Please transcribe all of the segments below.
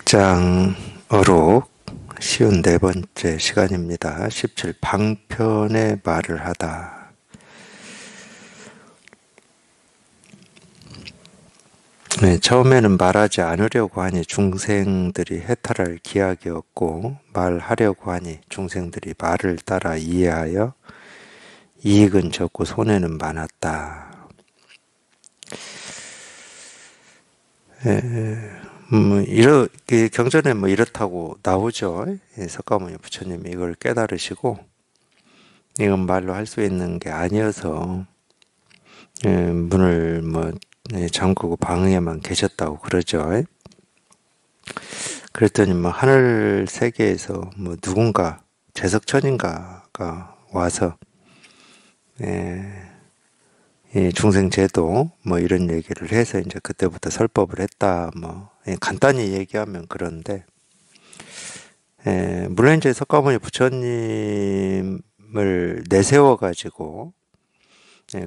직장어록 쉬운 네 번째 시간입니다. 17 방편의 말을 하다. 처음에는 말하지 않으려고 하니 중생들이 해탈할 기약이 없고, 말하려고 하니 중생들이 말을 따라 이해하여 이익은 적고 손해는 많았다. 경전에 이렇다고 나오죠. 석가모니 부처님이 이걸 깨달으시고, 이건 말로 할 수 있는 게 아니어서 문을 잠그고 방에만 계셨다고 그러죠. 그랬더니 하늘 세계에서 누군가 제석천인가가 와서 이 중생제도 이런 얘기를 해서 이제 그때부터 설법을 했다. 간단히 얘기하면 그런데, 물론 이제 석가모니 부처님을 내세워 가지고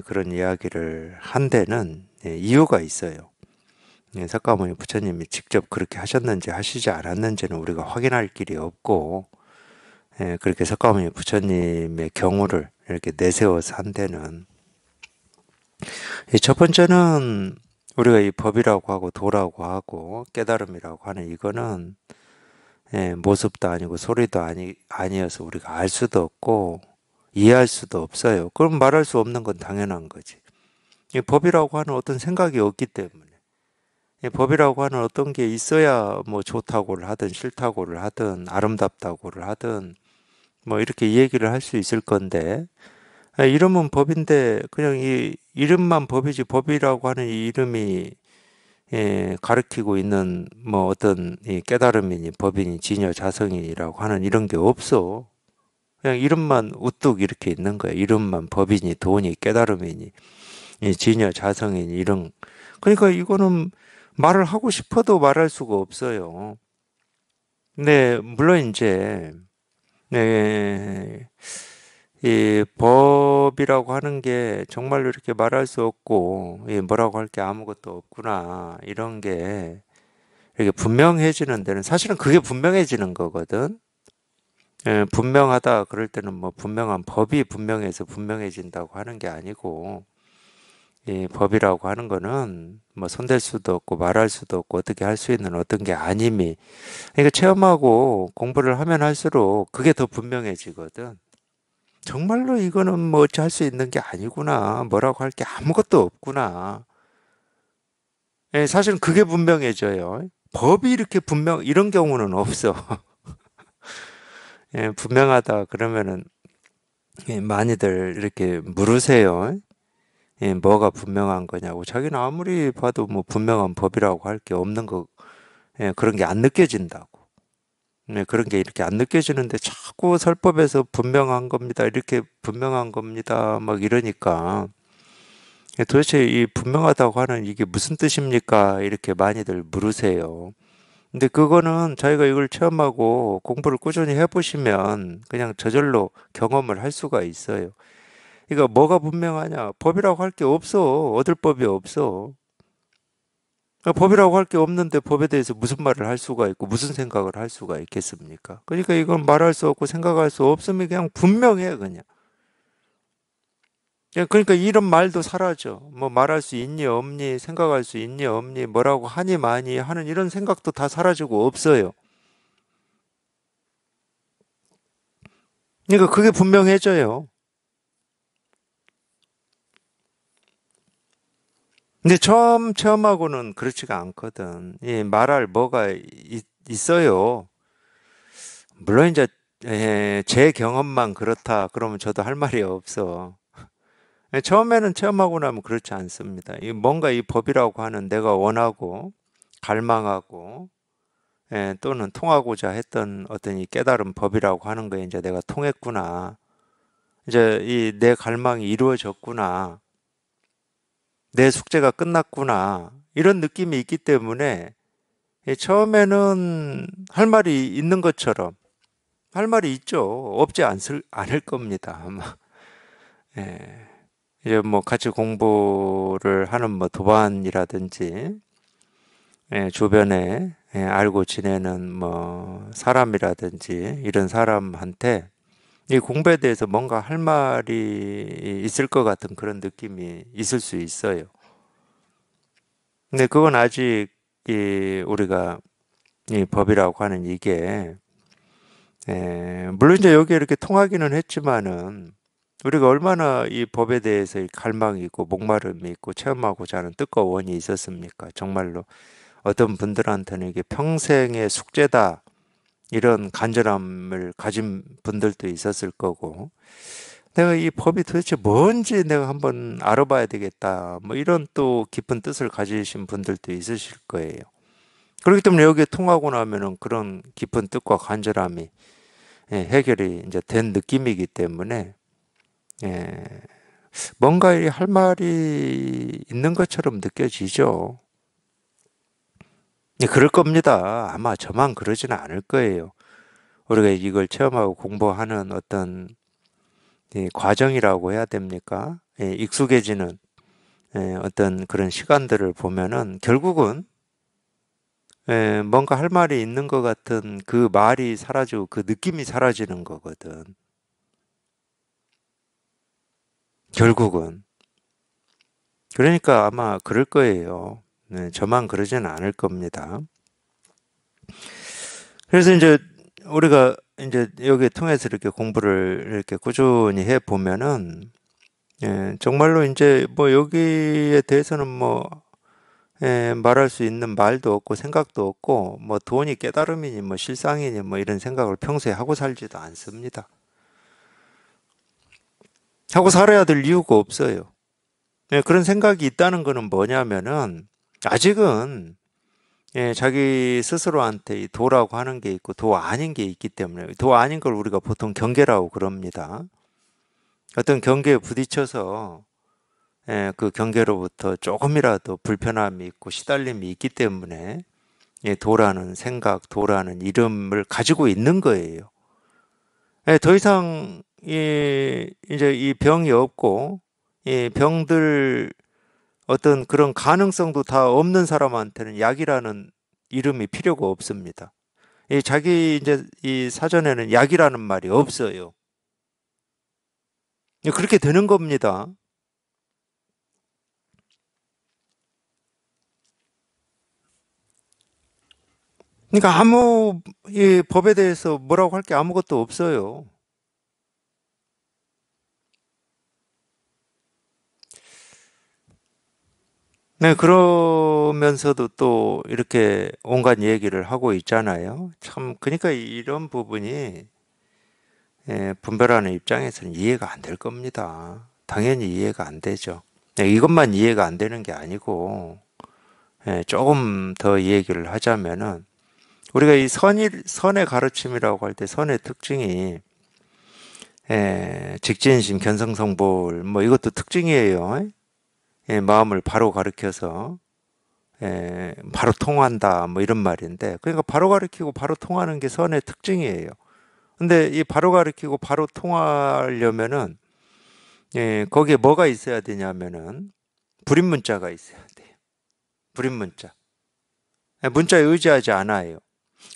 그런 이야기를 한 데는 이유가 있어요. 석가모니 부처님이 직접 그렇게 하셨는지 하시지 않았는지는 우리가 확인할 길이 없고, 그렇게 석가모니 부처님의 경우를 이렇게 내세워서 한 데는, 첫 번째는 우리가 이 법이라고 하고 도라고 하고 깨달음이라고 하는 이거는 모습도 아니고 소리도 아니어서 우리가 알 수도 없고 이해할 수도 없어요. 그럼 말할 수 없는 건 당연한 거지. 이 법이라고 하는 어떤 생각이 없기 때문에, 이 법이라고 하는 어떤 게 있어야 좋다고를 하든 싫다고를 하든 아름답다고를 하든 이렇게 이 얘기를 할 수 있을 건데, 이름은 법인데 그냥 이 이름만 법이지 법이라고 하는 이 이름이 가리키고 있는 어떤 이 깨달음이니 법이니 지녀 자성이라고 하는 이런 게 없어. 그냥 이름만 우뚝 이렇게 있는 거야. 이름만 법이니 도니 깨달음이니 이 지녀 자성이니 이런. 그러니까 이거는 말을 하고 싶어도 말할 수가 없어요. 근데 물론 이제 이 법이라고 하는 게 정말로 이렇게 말할 수 없고 뭐라고 할 게 아무것도 없구나 이런 게 이렇게 분명해지는 데는 사실은 그게 분명해지는 거거든. 분명하다 그럴 때는 분명한 법이 분명해서 분명해진다고 하는 게 아니고, 이 법이라고 하는 거는 손댈 수도 없고 말할 수도 없고 어떻게 할 수 있는 어떤 게 아님이, 그러니까 체험하고 공부를 하면 할수록 그게 더 분명해지거든. 정말로 이거는 어찌 할 수 있는 게 아니구나. 뭐라고 할 게 아무것도 없구나. 사실은 그게 분명해져요. 법이 이렇게 이런 경우는 없어. 분명하다 그러면은 많이들 이렇게 물으세요. 뭐가 분명한 거냐고. 자기는 아무리 봐도 분명한 법이라고 할 게 없는 거, 그런 게 안 느껴진다고. 그런 게 이렇게 안 느껴지는데 자꾸 설법에서 분명한 겁니다. 이렇게 분명한 겁니다. 이러니까 도대체 이 분명하다고 하는 이게 무슨 뜻입니까? 이렇게 많이들 물으세요. 근데 그거는 자기가 이걸 체험하고 공부를 꾸준히 해보시면 그냥 저절로 경험을 할 수가 있어요. 그러니까 뭐가 분명하냐? 법이라고 할 게 없어. 얻을 법이 없어. 법이라고 할 게 없는데 법에 대해서 무슨 말을 할 수가 있고 무슨 생각을 할 수가 있겠습니까? 그러니까 이건 말할 수 없고 생각할 수 없으면 그냥 분명해 그냥. 그러니까 이런 말도 사라져. 말할 수 있니 없니 생각할 수 있니 없니 뭐라고 하니 마니 하는 이런 생각도 다 사라지고 없어요. 그러니까 그게 분명해져요. 근데 처음 체험하고는 그렇지가 않거든. 이 말할 뭐가 있어요. 물론 이제 제 경험만 그렇다 그러면 저도 할 말이 없어. 처음에는 체험하고 나면 그렇지 않습니다. 뭔가 이 법이라고 하는 내가 원하고 갈망하고 또는 통하고자 했던 어떤 이 깨달은 법이라고 하는 거에 이제 내가 통했구나. 이제 이 내 갈망이 이루어졌구나. 내 숙제가 끝났구나. 이런 느낌이 있기 때문에 처음에는 할 말이 있는 것처럼 할 말이 있죠. 없지 않을 겁니다. 아마. 예. 이제 같이 공부를 하는 도반이라든지 주변에 알고 지내는 뭐 사람이라든지 이런 사람한테 이 공부에 대해서 뭔가 할 말이 있을 것 같은 그런 느낌이 있을 수 있어요. 근데 그건 아직 우리가 이 법이라고 하는 이게 물론 이제 여기 이렇게 통하기는 했지만은 우리가 얼마나 이 법에 대해서 갈망이 있고 목마름이 있고 체험하고자 하는 뜻과 원이 있었습니까? 정말로 어떤 분들한테는 이게 평생의 숙제다 이런 간절함을 가진 분들도 있었을 거고 내가 이 법이 도대체 뭔지 내가 한번 알아봐야 되겠다 뭐 이런 또 깊은 뜻을 가지신 분들도 있으실 거예요. 그렇기 때문에 여기에 통하고 나면은 그런 깊은 뜻과 간절함이 해결이 이제 된 느낌이기 때문에 예, 뭔가 할 말이 있는 것처럼 느껴지죠. 그럴 겁니다. 아마 저만 그러지는 않을 거예요. 우리가 이걸 체험하고 공부하는 어떤 이 과정이라고 해야 됩니까? 익숙해지는 어떤 그런 시간들을 보면은 결국은 뭔가 할 말이 있는 것 같은 그 말이 사라지고 그 느낌이 사라지는 거거든. 결국은. 그러니까 아마 그럴 거예요. 네, 저만 그러지는 않을 겁니다. 그래서 이제 우리가 이제 여기 통해서 이렇게 공부를 이렇게 꾸준히 해 보면은 정말로 이제 뭐 여기에 대해서는 뭐 말할 수 있는 말도 없고 생각도 없고 뭐 돈이 깨달음이니 뭐 실상이니 뭐 이런 생각을 평소에 하고 살지도 않습니다. 하고 살아야 될 이유가 없어요. 그런 생각이 있다는 거는 뭐냐면은 아직은 자기 스스로한테 이 도라고 하는 게 있고 도 아닌 게 있기 때문에 도 아닌 걸 우리가 보통 경계라고 그럽니다. 어떤 경계에 부딪혀서 그 경계로부터 조금이라도 불편함이 있고 시달림이 있기 때문에 도라는 생각, 도라는 이름을 가지고 있는 거예요. 더 이상 이제 이 병이 없고 이 병들 어떤 그런 가능성도 다 없는 사람한테는 약이라는 이름이 필요가 없습니다. 자기 이제 이 사전에는 약이라는 말이 없어요. 그렇게 되는 겁니다. 그러니까 아무 이 법에 대해서 뭐라고 할 게 아무것도 없어요. 네, 그러면서도 또 이렇게 온갖 얘기를 하고 있잖아요. 참, 그러니까 이런 부분이 분별하는 입장에서는 이해가 안 될 겁니다. 당연히 이해가 안 되죠. 이것만 이해가 안 되는 게 아니고, 조금 더 이 얘기를 하자면은, 우리가 이 선의 가르침이라고 할 때 선의 특징이, 직진심, 견성성볼, 뭐 이것도 특징이에요. 마음을 바로 가르켜서, 바로 통한다, 뭐 이런 말인데, 그러니까 바로 가르치고 바로 통하는 게 선의 특징이에요. 근데 이 바로 가르치고 바로 통하려면은, 거기에 뭐가 있어야 되냐면은, 불임문자가 있어야 돼요. 불임문자. 문자에 의지하지 않아요.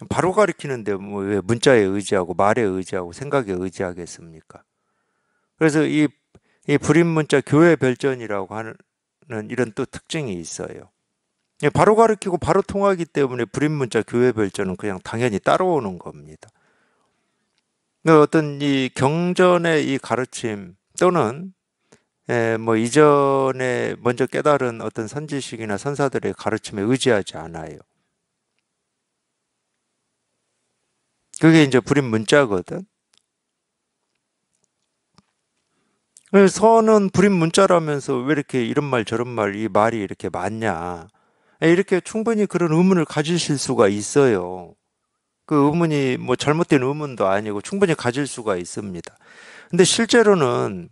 바로 가르치는데 뭐 왜 문자에 의지하고 말에 의지하고 생각에 의지하겠습니까? 그래서 이 불임문자 교회 별전이라고 하는 이런 또 특징이 있어요. 바로 가르치고 바로 통하기 때문에 불임문자 교회 별전은 그냥 당연히 따라오는 겁니다. 어떤 이 경전의 이 가르침 또는 뭐 이전에 먼저 깨달은 어떤 선지식이나 선사들의 가르침에 의지하지 않아요. 그게 이제 불임문자거든. 그래서 선은 불임문자라면서 왜 이렇게 이런 말 저런 말 이 말이 이렇게 많냐. 이렇게 충분히 그런 의문을 가지실 수가 있어요. 그 의문이 뭐 잘못된 의문도 아니고 충분히 가질 수가 있습니다. 근데 실제로는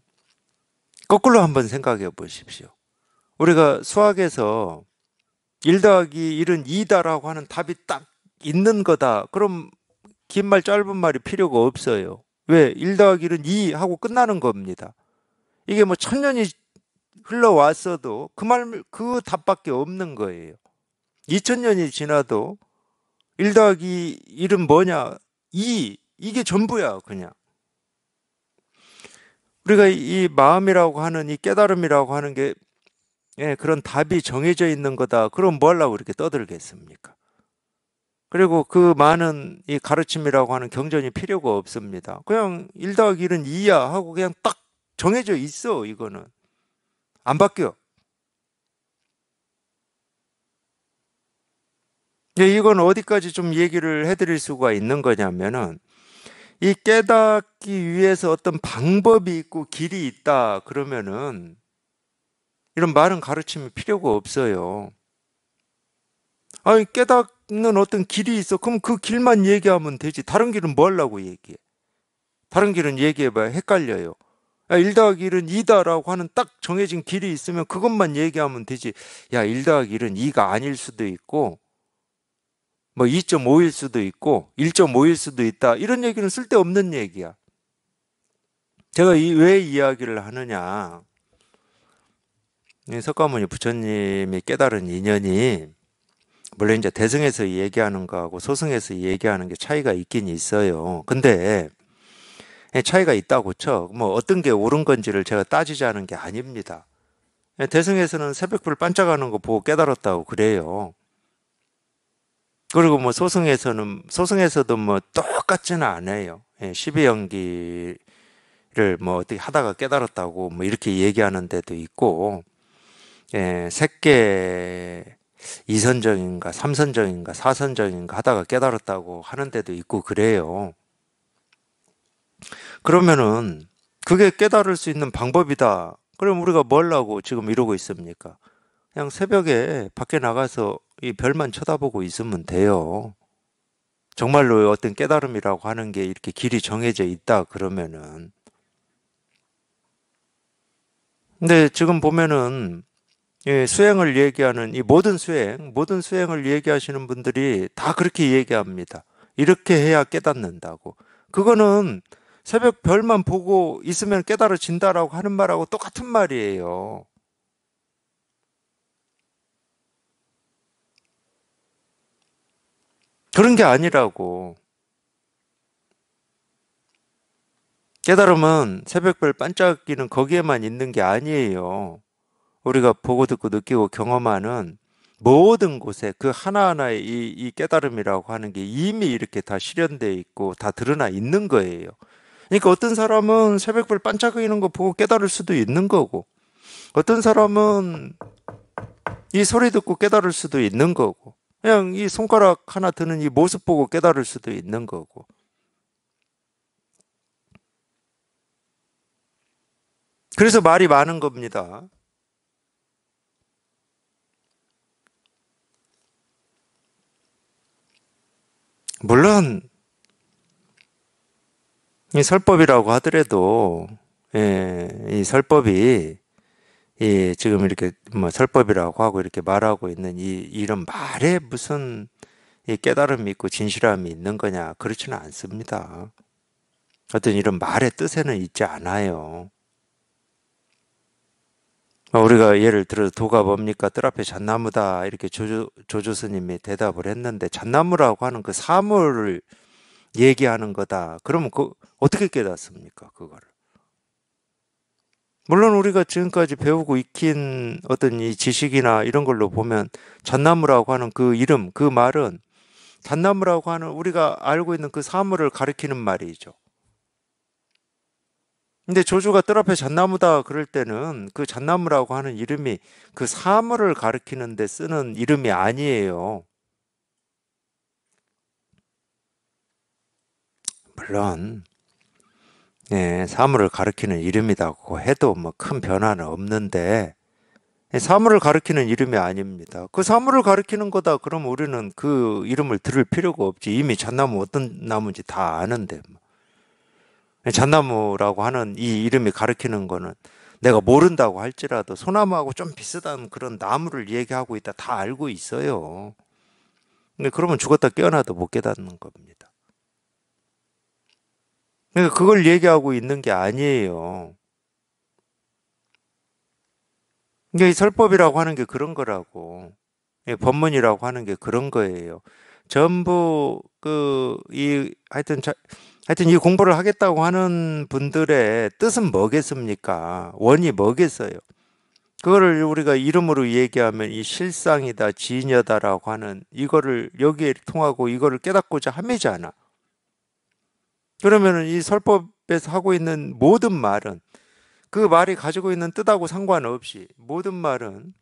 거꾸로 한번 생각해 보십시오. 우리가 수학에서 1 더하기 1은 2다라고 하는 답이 딱 있는 거다. 그럼 긴 말 짧은 말이 필요가 없어요. 왜? 1 더하기 1은 2 하고 끝나는 겁니다. 이게 뭐 천년이 흘러왔어도 그 답밖에 없는 거예요. 2000년이 지나도 1 더하기 1은 뭐냐? 2. 이게 전부야, 그냥. 우리가 이 마음이라고 하는, 이 깨달음이라고 하는 게, 예, 그런 답이 정해져 있는 거다. 그럼 뭐 하려고 이렇게 떠들겠습니까? 그리고 그 많은 이 가르침이라고 하는 경전이 필요가 없습니다. 그냥 1 더하기 1은 2야 하고 그냥 딱 정해져 있어, 이거는. 안 바뀌어. 예, 이건 어디까지 좀 얘기를 해드릴 수가 있는 거냐면은, 이 깨닫기 위해서 어떤 방법이 있고 길이 있다 그러면은 이런 많은 가르침이 필요가 없어요. 아니, 깨닫는 어떤 길이 있어. 그럼 그 길만 얘기하면 되지. 다른 길은 뭐 하려고 얘기해? 다른 길은 얘기해봐야 헷갈려요. 1 더하기 1은 2다라고 하는 딱 정해진 길이 있으면 그것만 얘기하면 되지. 야, 1 더하기 1은 2가 아닐 수도 있고, 뭐 2.5일 수도 있고, 1.5일 수도 있다. 이런 얘기는 쓸데없는 얘기야. 제가 왜 이야기를 하느냐. 석가모니 부처님이 깨달은 인연이, 물론 이제 대승에서 얘기하는 거하고 소승에서 얘기하는 게 차이가 있긴 있어요. 근데 차이가 있다고 쳐. 뭐 어떤 게 옳은 건지를 제가 따지자는 게 아닙니다. 대승에서는 새벽불 반짝하는 거 보고 깨달았다고 그래요. 그리고 뭐 소승에서도 뭐 똑같지는 않아요. 12연기를 뭐 어떻게 하다가 깨달았다고 뭐 이렇게 얘기하는 데도 있고, 색계 이선정인가 삼선정인가 사선정인가 하다가 깨달았다고 하는 데도 있고 그래요. 그러면은 그게 깨달을 수 있는 방법이다. 그럼 우리가 뭘 하고 지금 이러고 있습니까? 그냥 새벽에 밖에 나가서 이 별만 쳐다보고 있으면 돼요. 정말로 어떤 깨달음이라고 하는 게 이렇게 길이 정해져 있다 그러면은. 근데 지금 보면은 수행을 얘기하는 이 모든 수행을 얘기하시는 분들이 다 그렇게 얘기합니다. 이렇게 해야 깨닫는다고. 그거는 새벽 별만 보고 있으면 깨달아진다라고 하는 말하고 똑같은 말이에요. 그런 게 아니라고. 깨달음은 새벽별 반짝이는 거기에만 있는 게 아니에요. 우리가 보고 듣고 느끼고 경험하는 모든 곳에 그 하나하나의 이 깨달음이라고 하는 게 이미 이렇게 다 실현되어 있고 다 드러나 있는 거예요. 그러니까 어떤 사람은 새벽별 반짝이는 거 보고 깨달을 수도 있는 거고, 어떤 사람은 이 소리 듣고 깨달을 수도 있는 거고, 그냥 이 손가락 하나 드는 이 모습 보고 깨달을 수도 있는 거고. 그래서 말이 많은 겁니다. 물론 이 설법이라고 하더라도 이 설법이 이 지금 이렇게 뭐 설법이라고 하고 이렇게 말하고 있는 이런 말에 무슨 이 깨달음이 있고 진실함이 있는 거냐? 그렇지는 않습니다. 어떤 이런 말의 뜻에는 있지 않아요. 우리가 예를 들어 도가 뭡니까? 뜰 앞에 잣나무다 이렇게 조조 스님이 대답을 했는데 잣나무라고 하는 그 사물을 얘기하는 거다. 그러면 그 어떻게 깨닫습니까? 그거를. 물론 우리가 지금까지 배우고 익힌 어떤 이 지식이나 이런 걸로 보면 잣나무라고 하는 그 이름, 그 말은 잣나무라고 하는 우리가 알고 있는 그 사물을 가리키는 말이죠. 근데 조주가 뜰 앞에 잣나무다 그럴 때는 그 잣나무라고 하는 이름이 그 사물을 가리키는 데 쓰는 이름이 아니에요. 물론 사물을 가리키는 이름이라고 해도 뭐 큰 변화는 없는데 사물을 가리키는 이름이 아닙니다. 그 사물을 가리키는 거다. 그럼 우리는 그 이름을 들을 필요가 없지. 이미 잣나무 어떤 나무인지 다 아는데. 잣나무라고 하는 이 이름이 가리키는 거는 내가 모른다고 할지라도 소나무하고 좀 비슷한 그런 나무를 얘기하고 있다. 다 알고 있어요. 근데 그러면 죽었다 깨어나도 못 깨닫는 겁니다. 그러니까 그걸 얘기하고 있는 게 아니에요. 그러니까 이 설법이라고 하는 게 그런 거라고. 법문이라고 하는 게 그런 거예요. 전부 하여튼 이 공부를 하겠다고 하는 분들의 뜻은 뭐겠습니까? 원이 뭐겠어요? 그거를 우리가 이름으로 얘기하면 이 실상이다, 진여다라고 하는 이거를 여기에 통하고 이거를 깨닫고자 함이잖아. 그러면은 이 설법에서 하고 있는 모든 말은 그 말이 가지고 있는 뜻하고 상관없이 모든 말은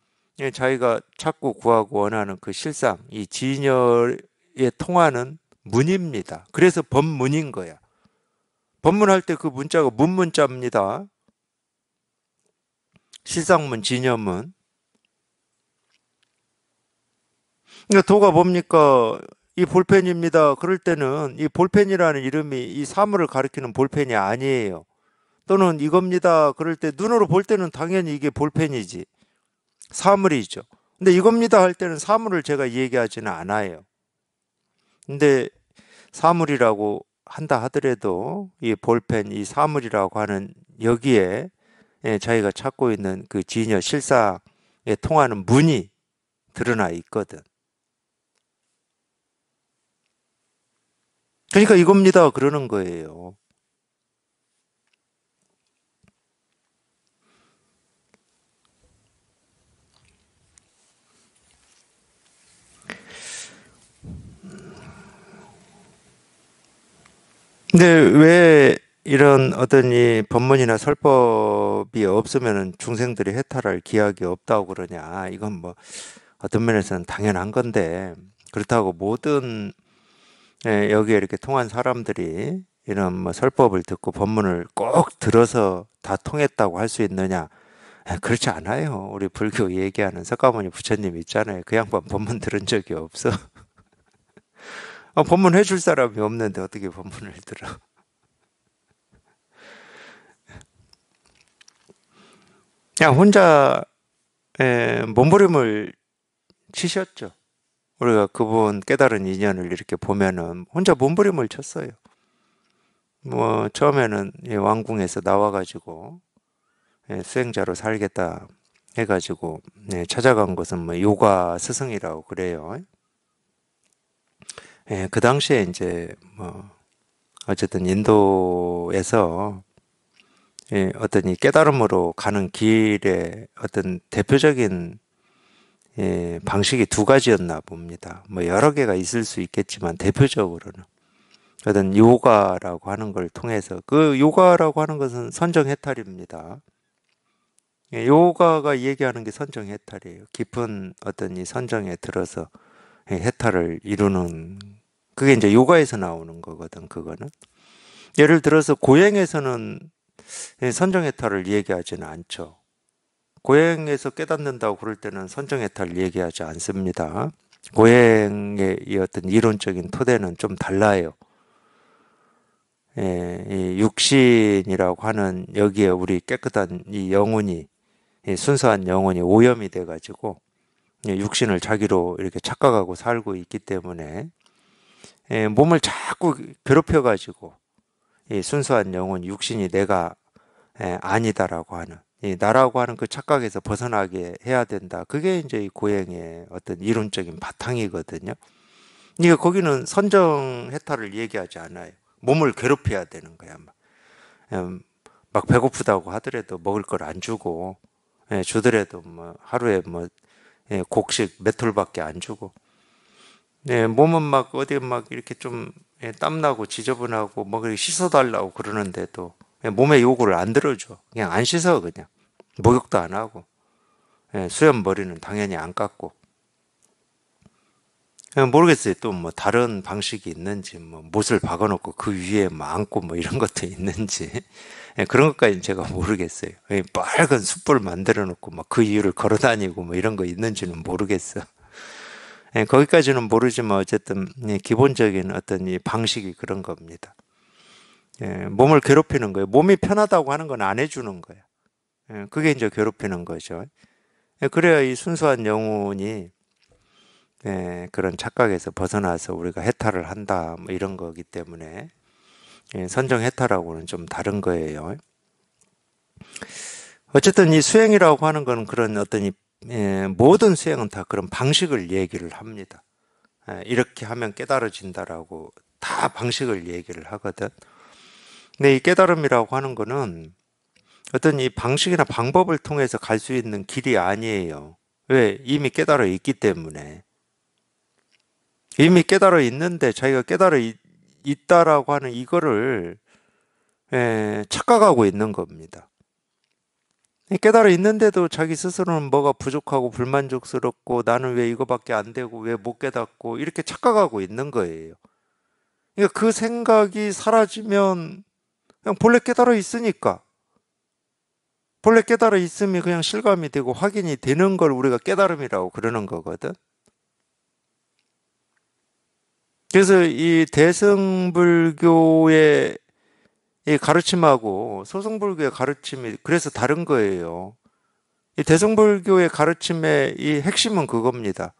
자기가 찾고 구하고 원하는 그 실상, 이 진여에 통하는 문입니다. 그래서 법문인 거야. 법문할 때 그 문자가 문문자입니다. 실상문, 진여문. 그러니까 도가 뭡니까? 이 볼펜입니다. 그럴 때는 이 볼펜이라는 이름이 이 사물을 가리키는 볼펜이 아니에요. 또는 이겁니다. 그럴 때 눈으로 볼 때는 당연히 이게 볼펜이지. 사물이죠. 근데 이겁니다 할 때는 사물을 제가 얘기하지는 않아요. 근데 사물이라고 한다 하더라도 이 볼펜, 이 사물이라고 하는 여기에 자기가 찾고 있는 그 진여 실상에 통하는 문이 드러나 있거든. 그러니까 이겁니다. 그러는 거예요. 근데 왜 이런 어떤 이 법문이나 설법이 없으면은 중생들이 해탈할 기약이 없다고 그러냐. 이건 뭐 어떤 면에서는 당연한 건데 그렇다고 모든 여기에 이렇게 통한 사람들이 이런 뭐 설법을 듣고 법문을 꼭 들어서 다 통했다고 할 수 있느냐? 그렇지 않아요. 우리 불교 얘기하는 석가모니 부처님 있잖아요. 그 양반 법문 들은 적이 없어. 법문 해줄 사람이 없는데 어떻게 법문을 들어? 그냥 혼자 몸부림을 치셨죠. 우리가 그분 깨달은 인연을 이렇게 보면은 혼자 몸부림을 쳤어요. 뭐 처음에는 이 왕궁에서 나와가지고 수행자로 살겠다 해가지고 찾아간 곳은 뭐 요가 스승이라고 그래요. 그 당시에 이제 뭐 어쨌든 인도에서 어떤 이 깨달음으로 가는 길에 어떤 대표적인 방식이 두 가지였나 봅니다. 뭐 여러 개가 있을 수 있겠지만 대표적으로는 어떤 요가라고 하는 걸 통해서 그 요가라고 하는 것은 선정해탈입니다. 요가가 얘기하는 게 선정해탈이에요. 깊은 어떤 이 선정에 들어서 해탈을 이루는 그게 이제 요가에서 나오는 거거든. 그거는 예를 들어서 고행에서는 선정해탈을 얘기하지는 않죠. 고행에서 깨닫는다고 그럴 때는 선정해탈 얘기하지 않습니다. 고행의 이 어떤 이론적인 토대는 좀 달라요. 이 육신이라고 하는 여기에 우리 깨끗한 이 영혼이 이 순수한 영혼이 오염이 돼가지고 육신을 자기로 이렇게 착각하고 살고 있기 때문에 몸을 자꾸 괴롭혀가지고 이 순수한 영혼 육신이 내가 아니다라고 하는 이 나라고 하는 그 착각에서 벗어나게 해야 된다. 그게 이제 이 고행의 어떤 이론적인 바탕이거든요. 그러니까 거기는 선정 해탈을 얘기하지 않아요. 몸을 괴롭혀야 되는 거야. 막 배고프다고 하더라도 먹을 걸 안 주고 주더라도 뭐 하루에 뭐 곡식 몇 톨밖에 안 주고 몸은 막 어디 막 이렇게 좀 땀나고 지저분하고 뭐 그렇게 씻어달라고 그러는데도 몸에 요구를 안 들어줘. 그냥 안 씻어 그냥 목욕도 안 하고 수염 머리는 당연히 안 깎고 모르겠어요. 또 뭐 다른 방식이 있는지 뭐 못을 박아놓고 그 위에 뭐 안고 뭐 이런 것도 있는지 그런 것까지는 제가 모르겠어요. 빨간 숯불 만들어 놓고 막 그 이유를 걸어 다니고 뭐 이런 거 있는지는 모르겠어. 거기까지는 모르지만 어쨌든 기본적인 어떤 이 방식이 그런 겁니다. 몸을 괴롭히는 거예요. 몸이 편하다고 하는 건 안 해주는 거예요. 그게 이제 괴롭히는 거죠. 그래야 이 순수한 영혼이 그런 착각에서 벗어나서 우리가 해탈을 한다 뭐 이런 거기 때문에 선정 해탈하고는 좀 다른 거예요. 어쨌든 이 수행이라고 하는 건 그런 어떤 모든 수행은 다 그런 방식을 얘기를 합니다. 이렇게 하면 깨달아진다라고 다 방식을 얘기를 하거든. 근데 이 깨달음이라고 하는 거는 어떤 이 방식이나 방법을 통해서 갈 수 있는 길이 아니에요. 왜? 이미 깨달아 있기 때문에. 이미 깨달아 있는데 자기가 있다라고 하는 이거를 착각하고 있는 겁니다. 깨달아 있는데도 자기 스스로는 뭐가 부족하고 불만족스럽고 나는 왜 이거밖에 안 되고 왜 못 깨닫고 이렇게 착각하고 있는 거예요. 그러니까 그 생각이 사라지면 그냥 본래 깨달아 있으니까 본래 깨달아 있음이 그냥 실감이 되고 확인이 되는 걸 우리가 깨달음이라고 그러는 거거든. 그래서 이 대승불교의 이 가르침하고 소승불교의 가르침이 그래서 다른 거예요. 이 대승불교의 가르침의 이 핵심은 그겁니다.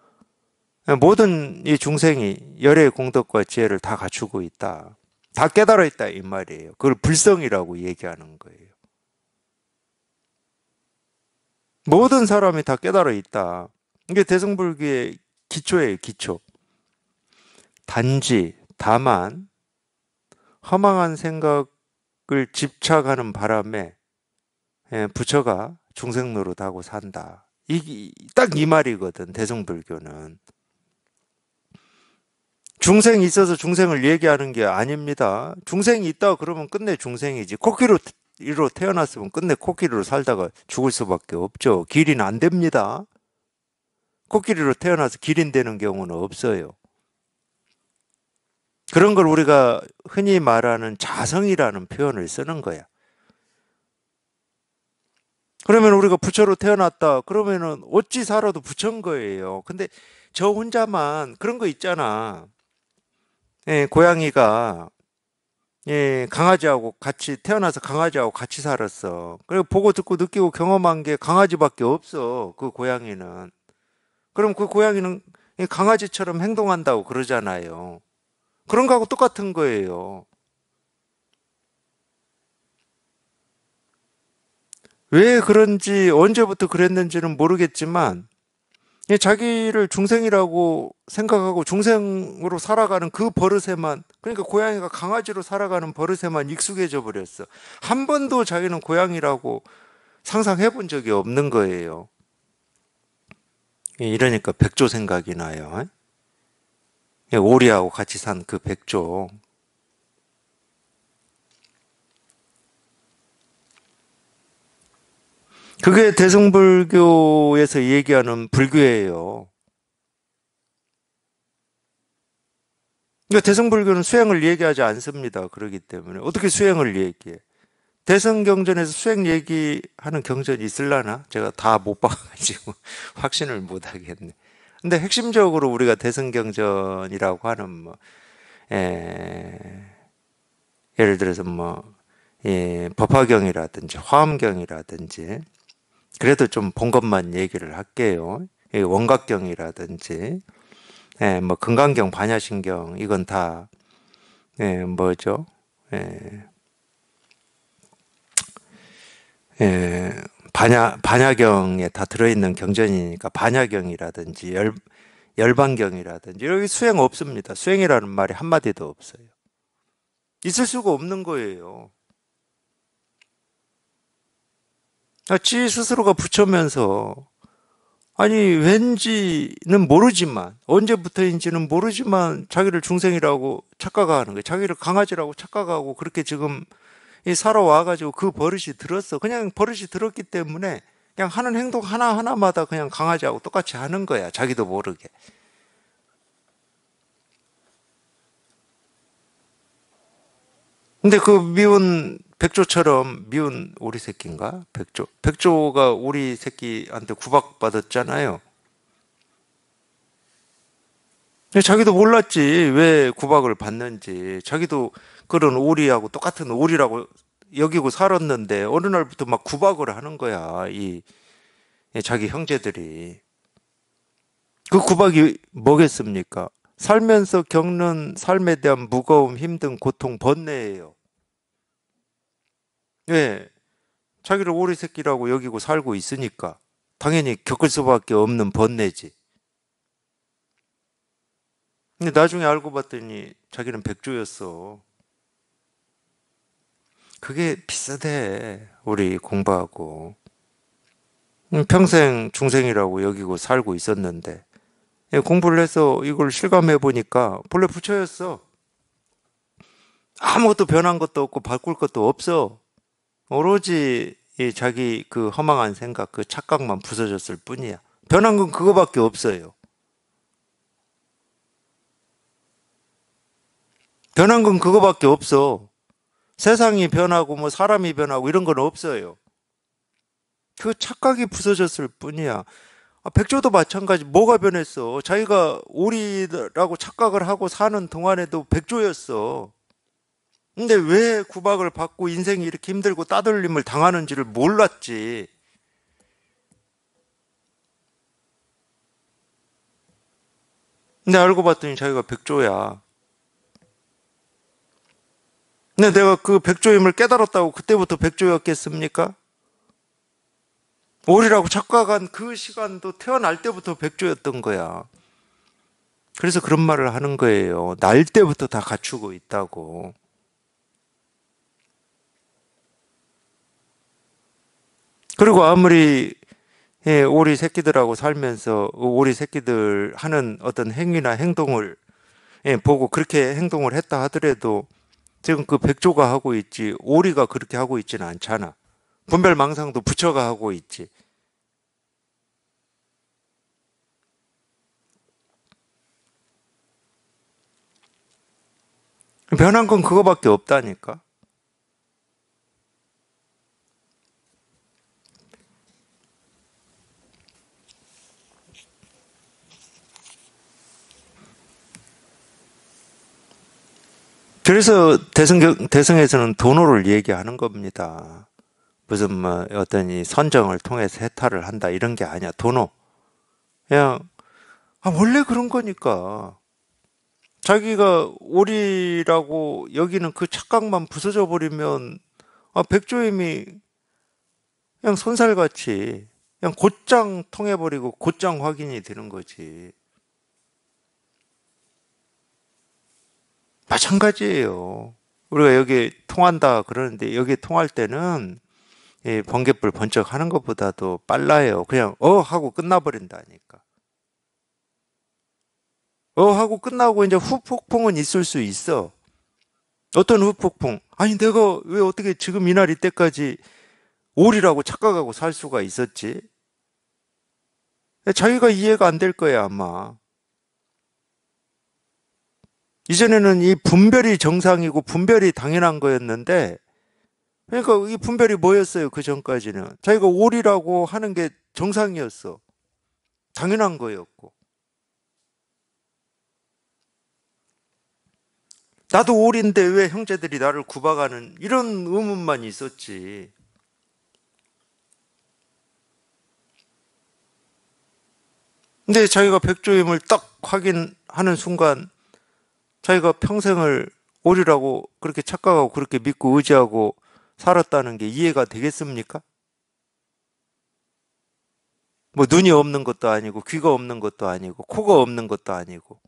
모든 이 중생이 열의 공덕과 지혜를 다 갖추고 있다. 다 깨달아 있다 이 말이에요. 그걸 불성이라고 얘기하는 거예요. 모든 사람이 다 깨달아 있다. 이게 대승불교의 기초예요, 기초. 다만 허망한 생각을 집착하는 바람에 부처가 중생 노릇하고 산다. 딱 이 말이거든, 대승불교는. 중생이 있어서 중생을 얘기하는 게 아닙니다. 중생이 있다 그러면 끝내 중생이지. 코끼리로 태어났으면 끝내 코끼리로 살다가 죽을 수밖에 없죠. 기린 안 됩니다. 코끼리로 태어나서 기린 되는 경우는 없어요. 그런 걸 우리가 흔히 말하는 자성이라는 표현을 쓰는 거야. 그러면 우리가 부처로 태어났다. 그러면은 어찌 살아도 부처인 거예요. 근데 저 혼자만 그런 거 있잖아. 고양이가 강아지하고 같이 태어나서 강아지하고 같이 살았어. 그리고 보고 듣고 느끼고 경험한 게 강아지밖에 없어. 그 고양이는. 그럼 그 고양이는 강아지처럼 행동한다고 그러잖아요. 그런 거하고 똑같은 거예요. 왜 그런지 언제부터 그랬는지는 모르겠지만 자기를 중생이라고 생각하고 중생으로 살아가는 그 버릇에만 그러니까 고양이가 강아지로 살아가는 버릇에만 익숙해져 버렸어. 한 번도 자기는 고양이라고 상상해 본 적이 없는 거예요. 이러니까 백조 생각이 나요. 오리하고 같이 산 그 백조. 그게 대승불교에서 얘기하는 불교예요. 그러니까 대승불교는 수행을 얘기하지 않습니다. 그렇기 때문에 어떻게 수행을 얘기해? 대승경전에서 수행 얘기하는 경전이 있을라나? 제가 다 못 봐가지고 확신을 못 하겠네. 근데 핵심적으로 우리가 대승경전이라고 하는 에, 예를 들어서 법화경이라든지 화엄경이라든지 그래도 좀 본 것만 얘기를 할게요. 원각경이라든지 금강경, 반야신경 이건 다 뭐죠? 예, 반야경에 다 들어있는 경전이니까 반야경이라든지 열반경이라든지 여기 수행 없습니다. 수행이라는 말이 한마디도 없어요. 있을 수가 없는 거예요. 지 스스로가 부처면서 아니 왠지는 모르지만 언제부터인지는 모르지만 자기를 중생이라고 착각하는 거예요. 자기를 강아지라고 착각하고 그렇게 지금 살아와가지고 그 버릇이 들었어. 그냥 버릇이 들었기 때문에 그냥 하는 행동 하나하나마다 그냥 강아지하고 똑같이 하는 거야. 자기도 모르게. 근데 그 미운 백조처럼 미운 오리 새끼인가? 백조가 오리 새끼한테 구박받았잖아요. 근데 자기도 몰랐지. 왜 구박을 받는지. 자기도 그런 오리하고 똑같은 오리라고 여기고 살았는데 어느 날부터 막 구박을 하는 거야. 자기 형제들이. 그 구박이 뭐겠습니까? 살면서 겪는 삶에 대한 무거움, 힘든 고통, 번뇌예요. 왜? 자기를 오리 새끼라고 여기고 살고 있으니까 당연히 겪을 수밖에 없는 번뇌지. 근데 나중에 알고 봤더니 자기는 백조였어. 그게 비슷해. 우리 공부하고. 평생 중생이라고 여기고 살고 있었는데 공부를 해서 이걸 실감해 보니까 본래 부처였어. 아무것도 변한 것도 없고 바꿀 것도 없어. 오로지 이 자기 그 허망한 생각, 그 착각만 부서졌을 뿐이야. 변한 건 그거밖에 없어요. 변한 건 그거밖에 없어. 세상이 변하고 뭐 사람이 변하고 이런 건 없어요. 그 착각이 부서졌을 뿐이야. 백조도 마찬가지. 뭐가 변했어? 자기가 오리라고 착각을 하고 사는 동안에도 백조였어. 근데 왜 구박을 받고 인생이 이렇게 힘들고 따돌림을 당하는지를 몰랐지. 근데 알고 봤더니 자기가 백조야. 근데 내가 그 백조임을 깨달았다고 그때부터 백조였겠습니까? 오리라고 착각한 그 시간도 태어날 때부터 백조였던 거야. 그래서 그런 말을 하는 거예요. 날 때부터 다 갖추고 있다고. 그리고 아무리 오리 새끼들하고 살면서 오리 새끼들 하는 어떤 행위나 행동을 보고 그렇게 행동을 했다 하더라도 지금 그 백조가 하고 있지 오리가 그렇게 하고 있지는 않잖아. 분별망상도 부처가 하고 있지. 변한 건 그거밖에 없다니까. 그래서 대승에서는 도노를 얘기하는 겁니다. 무슨 뭐 어떤 이 선정을 통해서 해탈을 한다 이런 게 아니야. 도노. 그냥 원래 그런 거니까. 자기가 오리라고 여기는 그 착각만 부서져 버리면 백조임이 그냥 손살같이 그냥 곧장 통해버리고 곧장 확인이 되는 거지. 마찬가지예요. 우리가 여기 통한다 그러는데 여기 통할 때는 이 번갯불 번쩍 하는 것보다도 빨라요. 그냥 하고 끝나버린다니까. 하고 끝나고 이제 후폭풍은 있을 수 있어. 어떤 후폭풍? 아니 내가 왜 어떻게 지금 이날 이때까지 오리라고 착각하고 살 수가 있었지? 자기가 이해가 안 될 거야 아마. 이전에는 이 분별이 정상이고 분별이 당연한 거였는데 그러니까 이 분별이 뭐였어요? 그 전까지는 자기가 오리라고 하는 게 정상이었어. 당연한 거였고. 나도 오리인데 왜 형제들이 나를 구박하는 이런 의문만 있었지. 근데 자기가 백조임을 딱 확인하는 순간 자기가 평생을 오리라고 그렇게 착각하고 그렇게 믿고 의지하고 살았다는 게 이해가 되겠습니까? 뭐 눈이 없는 것도 아니고 귀가 없는 것도 아니고 코가 없는 것도 아니고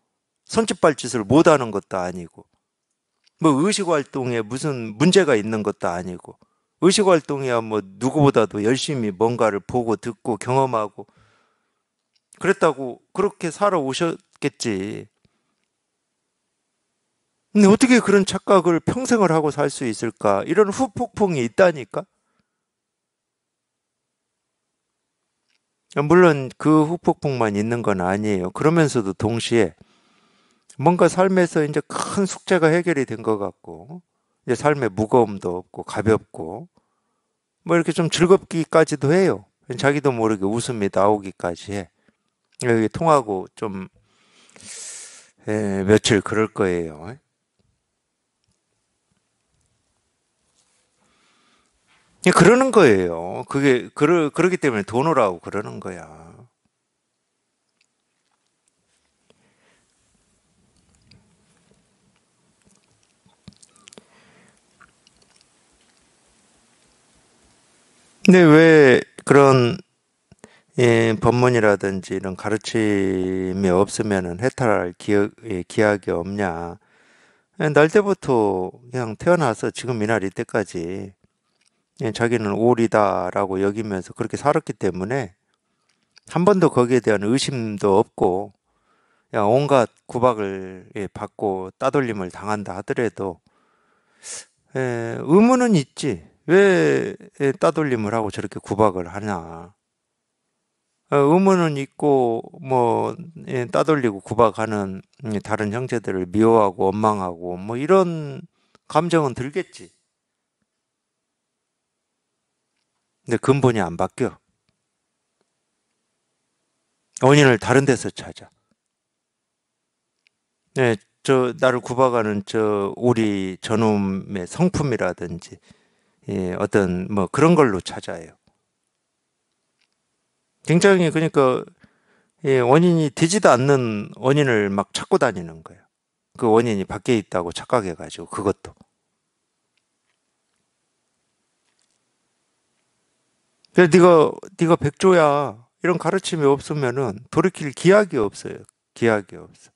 손짓발짓을 못하는 것도 아니고 뭐 의식활동에 무슨 문제가 있는 것도 아니고 의식활동이야 뭐 누구보다도 열심히 뭔가를 보고 듣고 경험하고 그랬다고 그렇게 살아오셨겠지. 근데 어떻게 그런 착각을 평생을 하고 살 수 있을까? 이런 후폭풍이 있다니까? 물론 그 후폭풍만 있는 건 아니에요. 그러면서도 동시에 뭔가 삶에서 이제 큰 숙제가 해결이 된 것 같고, 이제 삶의 무거움도 없고, 가볍고, 뭐 이렇게 좀 즐겁기까지도 해요. 자기도 모르게 웃음이 나오기까지 해. 여기 통하고 좀, 며칠 그럴 거예요. 그러는 거예요. 그러기 때문에 돈 오라고 그러는 거야. 근데 왜 그런, 법문이라든지 이런 가르침이 없으면은 해탈할 기약이 없냐. 날 때부터 그냥 태어나서 지금 이날 이때까지 자기는 옳이다라고 여기면서 그렇게 살았기 때문에 한 번도 거기에 대한 의심도 없고 그냥 온갖 구박을 받고 따돌림을 당한다 하더라도 의문은 있지. 왜 따돌림을 하고 저렇게 구박을 하냐. 의문은 있고 뭐 따돌리고 구박하는 다른 형제들을 미워하고 원망하고 뭐 이런 감정은 들겠지. 근데 근본이 안 바뀌어. 원인을 다른 데서 찾아. 네, 저 나를 구박하는 저 우리 저놈의 성품이라든지 어떤 뭐 그런 걸로 찾아요. 굉장히 그러니까 원인이 되지도 않는 원인을 막 찾고 다니는 거예요. 그 원인이 밖에 있다고 착각해가지고 그것도. 그래서 네가 백조야 이런 가르침이 없으면은 돌이킬 기약이 없어요. 기약이 없어.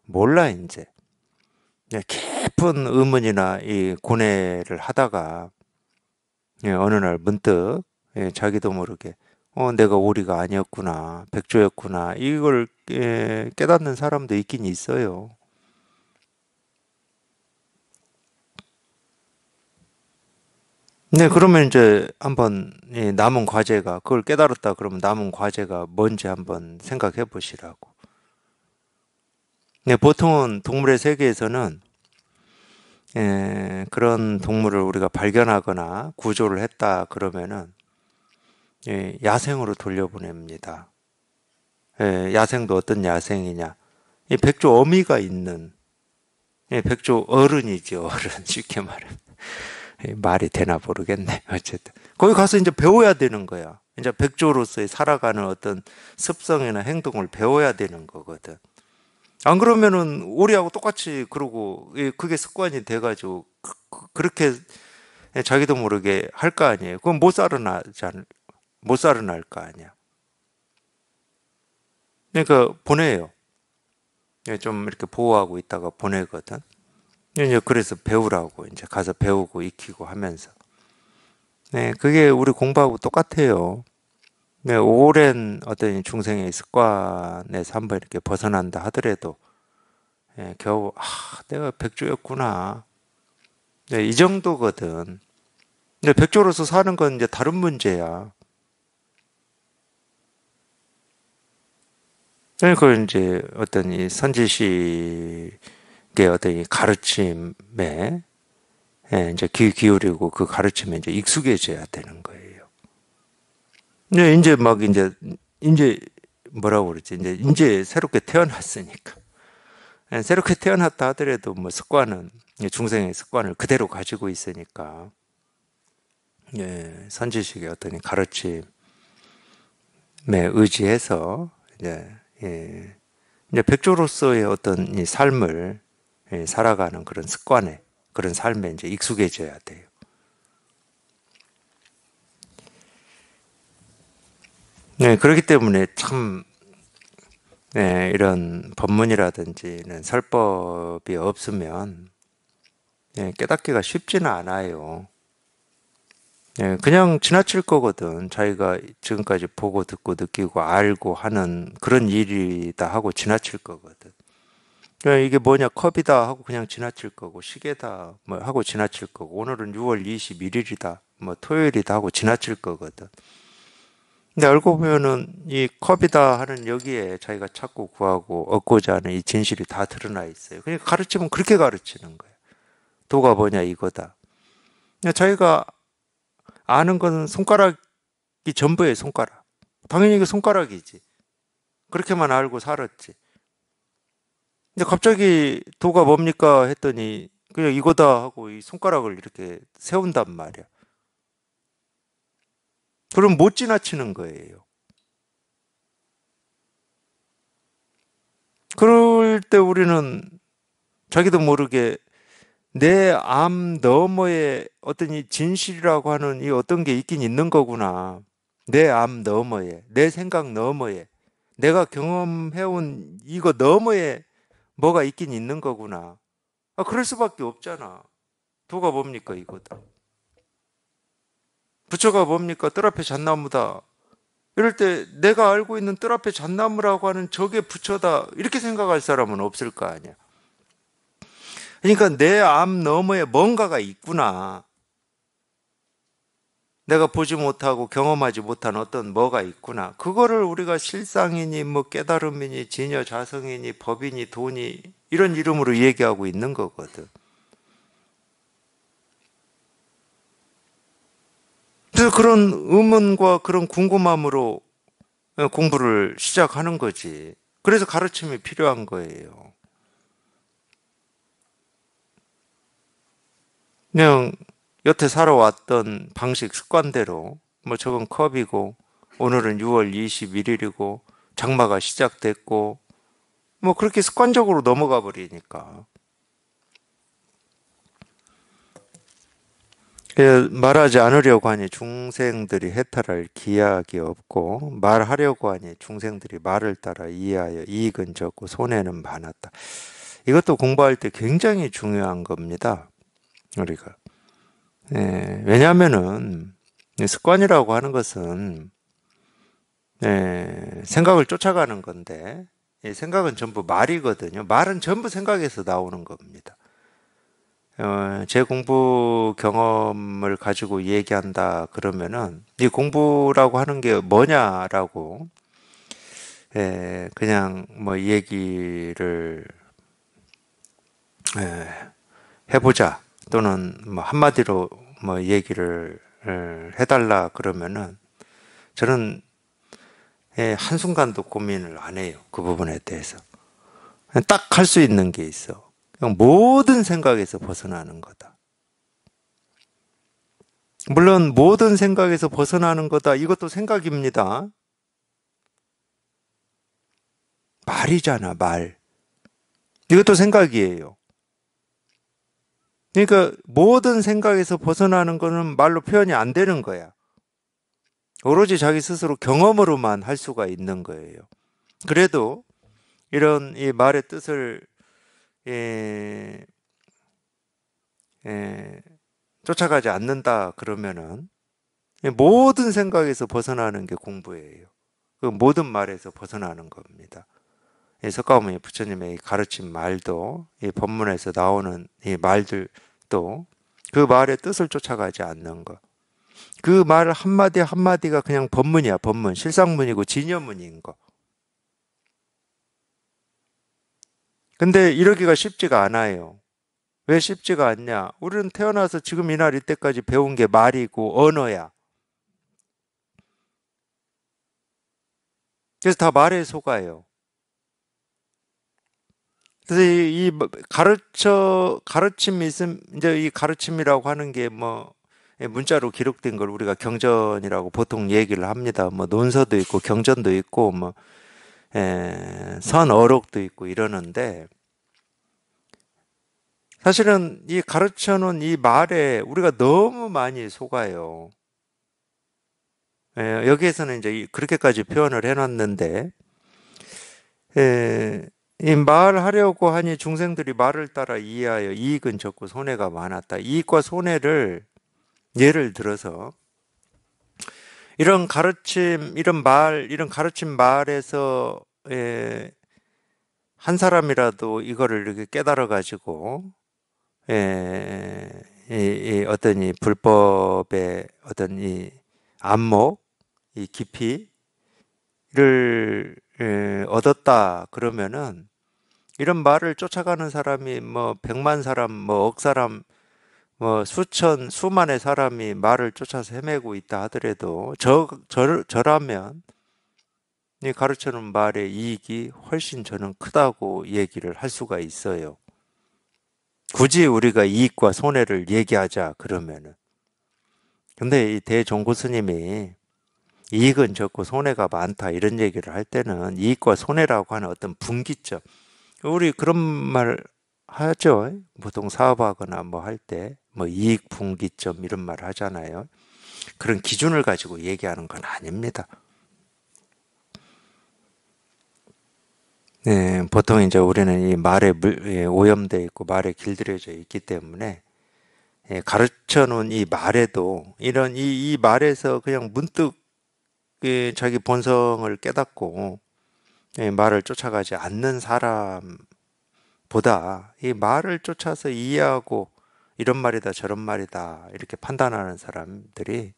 몰라 이제. 그냥 깊은 의문이나 이 고뇌를 하다가 어느 날 문득 자기도 모르게 내가 오리가 아니었구나, 백조였구나 이걸 깨닫는 사람도 있긴 있어요. 네, 그러면 이제 한번 남은 과제가 그걸 깨달았다 그러면 남은 과제가 뭔지 한번 생각해 보시라고. 네, 보통은 동물의 세계에서는 그런 동물을 우리가 발견하거나 구조를 했다 그러면은 야생으로 돌려보냅니다. 야생도 어떤 야생이냐? 이 백조 어미가 있는 백조 어른이죠, 어른 쉽게 말하면. 말이 되나 모르겠네. 어쨌든 거기 가서 이제 배워야 되는 거야. 이제 백조로서의 살아가는 어떤 습성이나 행동을 배워야 되는 거거든. 안 그러면은 오리하고 똑같이 그러고 그게 습관이 돼가지고 그렇게 자기도 모르게 할 거 아니에요. 그건 못 살아날 거 아니야. 그러니까 보내요. 좀 이렇게 보호하고 있다가 보내거든. 이제 그래서 배우라고 이제 가서 배우고 익히고 하면서. 네, 그게 우리 공부하고 똑같아요. 네, 오랜 어떤 중생의 습관에서 한번 이렇게 벗어난다 하더라도 겨우 내가 백조였구나. 네, 이 정도거든. 근데 백조로서 사는 건 이제 다른 문제야. 그러니까 이제 어떤 이 선지식의 어떤 이 가르침에 이제 귀 기울이고 그 가르침에 이제 익숙해져야 되는 거예요. 근데 이제 막 이제 뭐라고 그러지? 이제 새롭게 태어났으니까. 새롭게 태어났다 하더라도 뭐 습관은 중생의 습관을 그대로 가지고 있으니까 선지식의 어떤 이 가르침에 의지해서 이제 이제 백조로서의 어떤 이 삶을 살아가는 그런 습관에 그런 삶에 이제 익숙해져야 돼요. 네, 그렇기 때문에 참 이런 법문이라든지 이런 설법이 없으면 깨닫기가 쉽지는 않아요. 그냥 지나칠 거거든. 자기가 지금까지 보고 듣고 느끼고 알고 하는 그런 일이다 하고 지나칠 거거든. 그냥 이게 뭐냐, 컵이다 하고 그냥 지나칠 거고, 시계다 뭐 하고 지나칠 거고, 오늘은 6월 21일이다, 뭐 토요일이다 하고 지나칠 거거든. 근데 알고 보면은 이 컵이다 하는 여기에 자기가 찾고 구하고 얻고자 하는 이 진실이 다 드러나 있어요. 그러니까 가르치면 그렇게 가르치는 거예요. 도가 뭐냐 이거다. 그냥 자기가 아는 거는 손가락이 전부예요, 손가락. 당연히 이게 손가락이지. 그렇게만 알고 살았지. 근데 갑자기 도가 뭡니까 했더니 그냥 이거다 하고 이 손가락을 이렇게 세운단 말이야. 그럼 못 지나치는 거예요. 그럴 때 우리는 자기도 모르게 내 암 너머에 어떤 이 진실이라고 하는 이 어떤 게 있긴 있는 거구나. 내 암 너머에, 내 생각 너머에, 내가 경험해온 이거 너머에 뭐가 있긴 있는 거구나. 그럴 수밖에 없잖아. 도가 뭡니까, 이거다. 부처가 뭡니까? 뜰 앞에 잣나무다. 이럴 때 내가 알고 있는 뜰 앞에 잣나무라고 하는 저게 부처다. 이렇게 생각할 사람은 없을 거 아니야. 그러니까 내 암 너머에 뭔가가 있구나. 내가 보지 못하고 경험하지 못한 어떤 뭐가 있구나. 그거를 우리가 실상이니 뭐 깨달음이니 진여 자성이니 법이니 도니 이런 이름으로 얘기하고 있는 거거든. 그래서 그런 의문과 그런 궁금함으로 공부를 시작하는 거지. 그래서 가르침이 필요한 거예요. 그냥 여태 살아왔던 방식 습관대로 뭐 저건 컵이고 오늘은 6월 21일이고 장마가 시작됐고 뭐 그렇게 습관적으로 넘어가 버리니까 말하지 않으려고 하니 중생들이 해탈할 기약이 없고 말하려고 하니 중생들이 말을 따라 이해하여 이익은 적고 손해는 많았다. 이것도 공부할 때 굉장히 중요한 겁니다. 우리가 왜냐하면은 습관이라고 하는 것은 생각을 쫓아가는 건데 생각은 전부 말이거든요. 말은 전부 생각에서 나오는 겁니다. 제 공부 경험을 가지고 얘기한다 그러면은 이 공부라고 하는 게 뭐냐라고 그냥 뭐 얘기를 해보자 또는 뭐 한마디로 뭐 얘기를 해달라 그러면은 저는 한순간도 고민을 안 해요. 그 부분에 대해서. 딱 할 수 있는 게 있어. 그냥 모든 생각에서 벗어나는 거다. 물론 모든 생각에서 벗어나는 거다. 이것도 생각입니다. 말이잖아, 말. 이것도 생각이에요. 그러니까 모든 생각에서 벗어나는 거는 말로 표현이 안 되는 거야. 오로지 자기 스스로 경험으로만 할 수가 있는 거예요. 그래도 이런 이 말의 뜻을 예, 예, 쫓아가지 않는다 그러면은 모든 생각에서 벗어나는 게 공부예요. 그 모든 말에서 벗어나는 겁니다. 석가모니 부처님의 가르친 말도 이 법문에서 나오는 이 말들도 그 말의 뜻을 쫓아가지 않는 것. 그 말 한마디 한마디가 그냥 법문이야, 법문. 실상문이고 진여문인 거. 근데 이러기가 쉽지가 않아요. 왜 쉽지가 않냐? 우리는 태어나서 지금 이날 이때까지 배운 게 말이고 언어야. 그래서 다 말에 속아요. 그래서 이 가르침이 있음, 이제 이 가르침이라고 하는 게 뭐, 문자로 기록된 걸 우리가 경전이라고 보통 얘기를 합니다. 뭐, 논서도 있고, 경전도 있고, 뭐, 선어록도 있고 이러는데, 사실은 이 가르쳐 놓은 이 말에 우리가 너무 많이 속아요. 여기에서는 이제 그렇게까지 표현을 해놨는데, 이 말하려고 하니 중생들이 말을 따라 이해하여 이익은 적고 손해가 많았다. 이익과 손해를 예를 들어서 이런 가르침, 이런 말, 이런 가르침 말에서 한 사람이라도 이거를 이렇게 깨달아 가지고 이 어떤 이 불법의 어떤 이 안목, 이 깊이를 얻었다 그러면은 이런 말을 쫓아가는 사람이 뭐 100만 사람, 뭐 억 사람, 뭐 수천, 수만의 사람이 말을 쫓아서 헤매고 있다 하더라도 저라면 이 가르쳐는 말의 이익이 훨씬 저는 크다고 얘기를 할 수가 있어요. 굳이 우리가 이익과 손해를 얘기하자 그러면은. 근데 이 대종고 스님이 이익은 적고 손해가 많다 이런 얘기를 할 때는 이익과 손해라고 하는 어떤 분기점. 우리 그런 말 하죠. 보통 사업하거나 뭐 할 때 뭐 이익 분기점 이런 말 하잖아요. 그런 기준을 가지고 얘기하는 건 아닙니다. 네, 보통 이제 우리는 이 말에 오염되어 있고 말에 길들여져 있기 때문에 가르쳐 놓은 이 말에도 이런 이 말에서 그냥 문득 자기 본성을 깨닫고 말을 쫓아가지 않는 사람보다 이 말을 쫓아서 이해하고 이런 말이다 저런 말이다 이렇게 판단하는 사람들이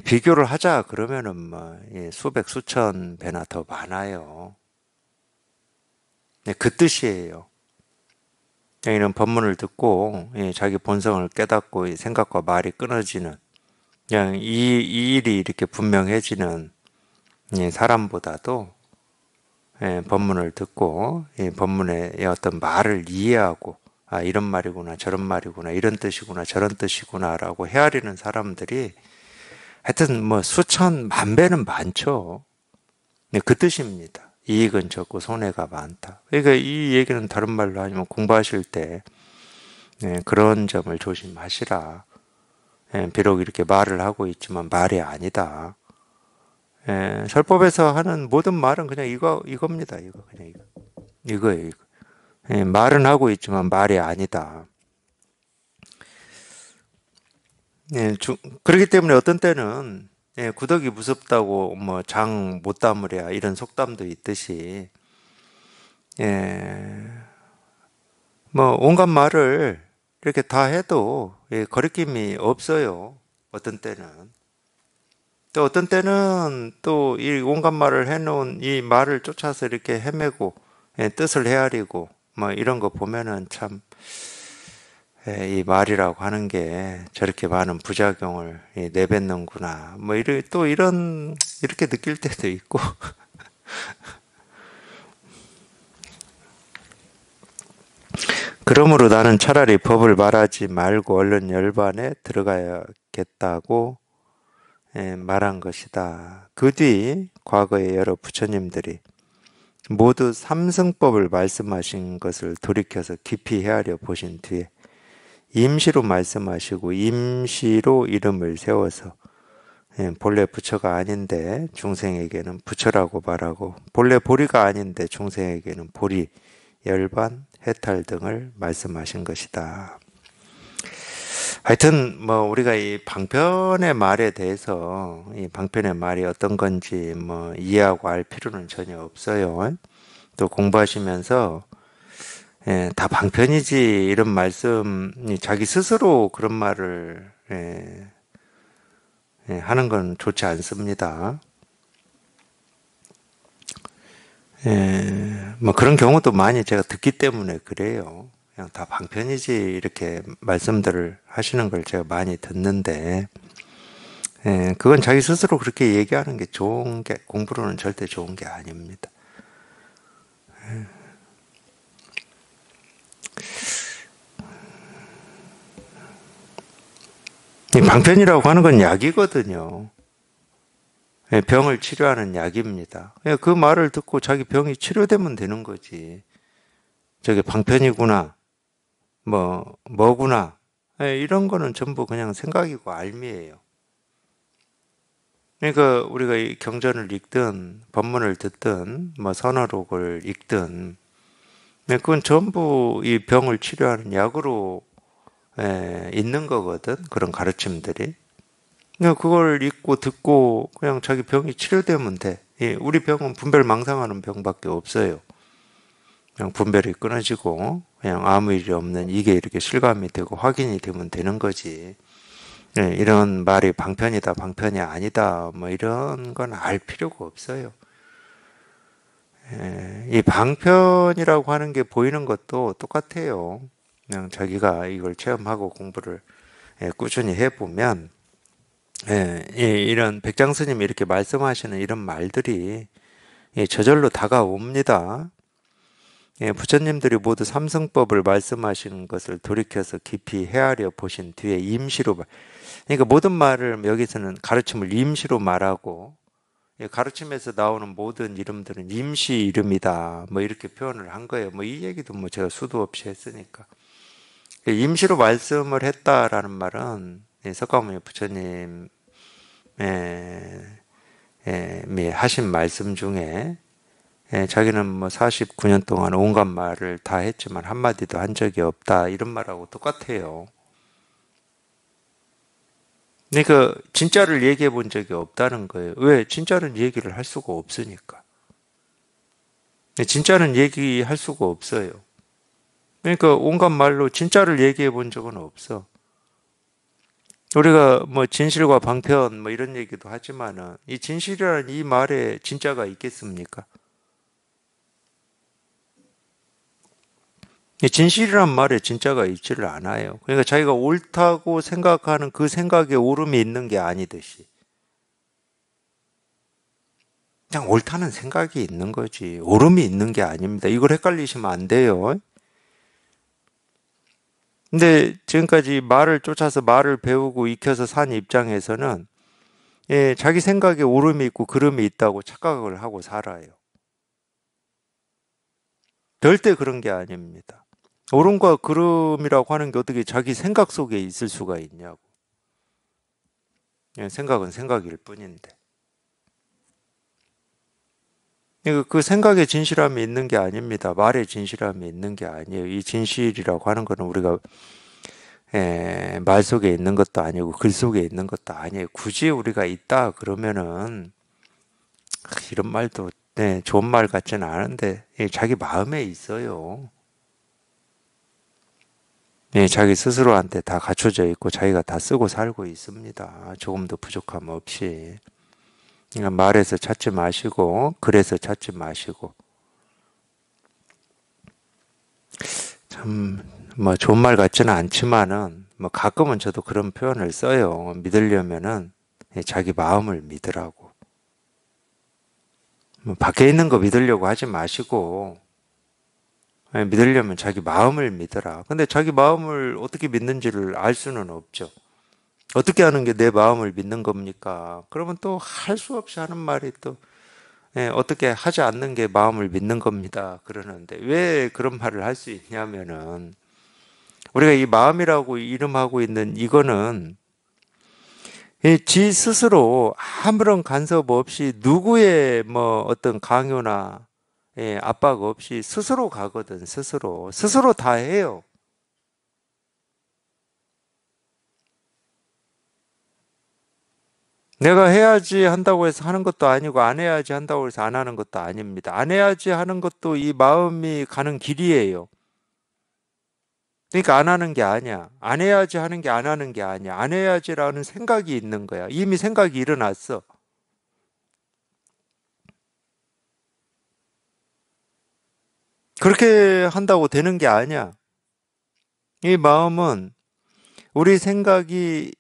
비교를 하자 그러면은 뭐 수백 수천 배나 더 많아요. 그 뜻이에요. 여기는 본문을 듣고 자기 본성을 깨닫고 이 생각과 말이 끊어지는 그냥 이 일이 이렇게 분명해지는 사람보다도 본문을 듣고 이 본문의 어떤 말을 이해하고 아 이런 말이구나 저런 말이구나 이런 뜻이구나 저런 뜻이구나라고 헤아리는 사람들이 하여튼 뭐 수천 만 배는 많죠. 그 뜻입니다. 이익은 적고 손해가 많다. 그러니까 이 얘기는 다른 말로 하면 공부하실 때 그런 점을 조심하시라. 비록 이렇게 말을 하고 있지만 말이 아니다. 설법에서 하는 모든 말은 그냥 이겁니다. 이거 그냥 이거예요. 이거. 말은 하고 있지만 말이 아니다. 그렇기 때문에 어떤 때는 구더기 무섭다고 뭐 장 못 담으랴 이런 속담도 있듯이 뭐 온갖 말을 이렇게 다 해도 거리낌이 없어요. 어떤 때는 또 어떤 때는 또 이 온갖 말을 해놓은 이 말을 쫓아서 이렇게 헤매고 뜻을 헤아리고 뭐 이런 거 보면은 참 이 말이라고 하는 게 저렇게 많은 부작용을 내뱉는구나. 뭐 또 이렇게 느낄 때도 있고. 그러므로 나는 차라리 법을 말하지 말고 얼른 열반에 들어가야겠다고 말한 것이다. 그 뒤 과거의 여러 부처님들이 모두 삼승법을 말씀하신 것을 돌이켜서 깊이 헤아려 보신 뒤에 임시로 말씀하시고 임시로 이름을 세워서 본래 부처가 아닌데 중생에게는 부처라고 말하고 본래 보리가 아닌데 중생에게는 보리, 열반, 해탈 등을 말씀하신 것이다. 하여튼 뭐 우리가 이 방편의 말에 대해서 이 방편의 말이 어떤 건지 뭐 이해하고 알 필요는 전혀 없어요. 또 공부하시면서 다 방편이지 이런 말씀이 자기 스스로 그런 말을 하는 건 좋지 않습니다. 뭐 그런 경우도 많이 제가 듣기 때문에 그래요. 그냥 다 방편이지 이렇게 말씀들을 하시는 걸 제가 많이 듣는데 그건 자기 스스로 그렇게 얘기하는 게 좋은 게 공부로는 절대 좋은 게 아닙니다. 이 방편이라고 하는 건 약이거든요. 병을 치료하는 약입니다. 그 말을 듣고 자기 병이 치료되면 되는 거지. 저게 방편이구나, 뭐구나. 이런 거는 전부 그냥 생각이고 알미예요. 그러니까 우리가 이 경전을 읽든, 법문을 듣든, 뭐 선어록을 읽든, 그건 전부 이 병을 치료하는 약으로 있는 거거든. 그런 가르침들이. 그냥 그걸 읽고 듣고 그냥 자기 병이 치료되면 돼. 우리 병은 분별망상하는 병밖에 없어요. 그냥 분별이 끊어지고 그냥 아무 일이 없는 이게 이렇게 실감이 되고 확인이 되면 되는 거지. 이런 말이 방편이다, 방편이 아니다, 뭐 이런 건 알 필요가 없어요. 이 방편이라고 하는 게 보이는 것도 똑같아요. 그냥 자기가 이걸 체험하고 공부를 꾸준히 해보면 이런 백장 스님이 이렇게 말씀하시는 이런 말들이 저절로 다가옵니다. 부처님들이 모두 삼승법을 말씀하시는 것을 돌이켜서 깊이 헤아려 보신 뒤에 임시로 그러니까 모든 말을 여기서는 가르침을 임시로 말하고 가르침에서 나오는 모든 이름들은 임시 이름이다. 뭐 이렇게 표현을 한 거예요. 뭐 이 얘기도 뭐 제가 수도 없이 했으니까. 임시로 말씀을 했다라는 말은 석가모니 부처님 하신 말씀 중에 자기는 뭐 49년 동안 온갖 말을 다 했지만 한마디도 한 적이 없다 이런 말하고 똑같아요. 그러니까 진짜를 얘기해 본 적이 없다는 거예요. 왜? 진짜는 얘기를 할 수가 없으니까. 진짜는 얘기할 수가 없어요. 그러니까 온갖 말로 진짜를 얘기해 본 적은 없어. 우리가 뭐 진실과 방편 뭐 이런 얘기도 하지만은 이 진실이라는 이 말에 진짜가 있겠습니까? 진실이란 말에 진짜가 있지를 않아요. 그러니까 자기가 옳다고 생각하는 그 생각에 옳음이 있는 게 아니듯이 그냥 옳다는 생각이 있는 거지 옳음이 있는 게 아닙니다. 이걸 헷갈리시면 안 돼요. 근데 지금까지 말을 쫓아서 말을 배우고 익혀서 산 입장에서는 자기 생각에 옳음이 있고 그름이 있다고 착각을 하고 살아요. 절대 그런 게 아닙니다. 옳음과 그름이라고 하는 게 어떻게 자기 생각 속에 있을 수가 있냐고. 생각은 생각일 뿐인데. 그 생각에 진실함이 있는 게 아닙니다. 말에 진실함이 있는 게 아니에요. 이 진실이라고 하는 거는 우리가 말 속에 있는 것도 아니고 글 속에 있는 것도 아니에요. 굳이 우리가 있다 그러면은 이런 말도 좋은 말 같지는 않은데 자기 마음에 있어요. 자기 스스로한테 다 갖춰져 있고 자기가 다 쓰고 살고 있습니다. 조금도 부족함 없이. 그러니까 말에서 찾지 마시고 글에서 찾지 마시고 참 뭐 좋은 말 같지는 않지만은 뭐 가끔은 저도 그런 표현을 써요. 믿으려면은 자기 마음을 믿으라고. 뭐 밖에 있는 거 믿으려고 하지 마시고 믿으려면 자기 마음을 믿어라. 근데 자기 마음을 어떻게 믿는지를 알 수는 없죠. 어떻게 하는 게 내 마음을 믿는 겁니까? 그러면 또 할 수 없이 하는 말이 또 어떻게 하지 않는 게 마음을 믿는 겁니다. 그러는데 왜 그런 말을 할 수 있냐면은 우리가 이 마음이라고 이름하고 있는 이거는 지 스스로 아무런 간섭 없이 누구의 뭐 어떤 강요나 압박 없이 스스로 가거든. 스스로 다 해요. 내가 해야지 한다고 해서 하는 것도 아니고 안 해야지 한다고 해서 안 하는 것도 아닙니다. 안 해야지 하는 것도 이 마음이 가는 길이에요. 그러니까 안 하는 게 아니야. 안 해야지 하는 게 안 하는 게 아니야. 안 해야지라는 생각이 있는 거야. 이미 생각이 일어났어. 그렇게 한다고 되는 게 아니야. 이 마음은 우리 생각이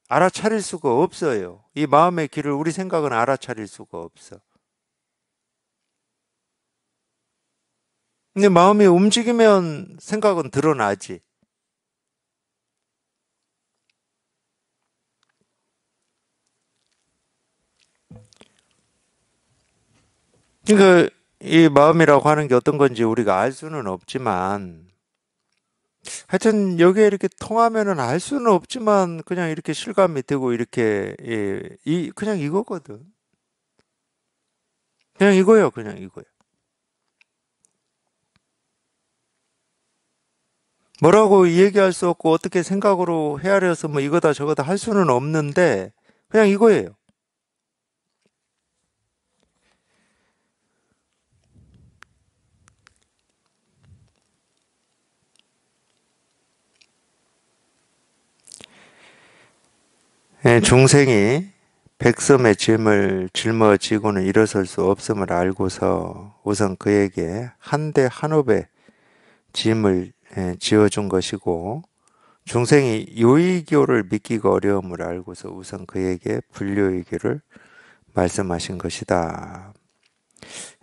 알아차릴 수가 없어요. 이 마음의 길을 우리 생각은 알아차릴 수가 없어. 근데 마음이 움직이면 생각은 드러나지. 그러니까 이 마음이라고 하는 게 어떤 건지 우리가 알 수는 없지만 하여튼 여기에 이렇게 통하면은 알 수는 없지만 그냥 이렇게 실감이 되고 이렇게 그냥 이거거든. 그냥 이거예요. 그냥 이거예요. 뭐라고 얘기할 수 없고 어떻게 생각으로 헤아려서 뭐 이거다 저거다 할 수는 없는데 그냥 이거예요. 중생이 백섬의 짐을 짊어지고는 일어설 수 없음을 알고서 우선 그에게 한 대 한 홉의 짐을 지어준 것이고 중생이 요의교를 믿기가 어려움을 알고서 우선 그에게 불교의교를 말씀하신 것이다.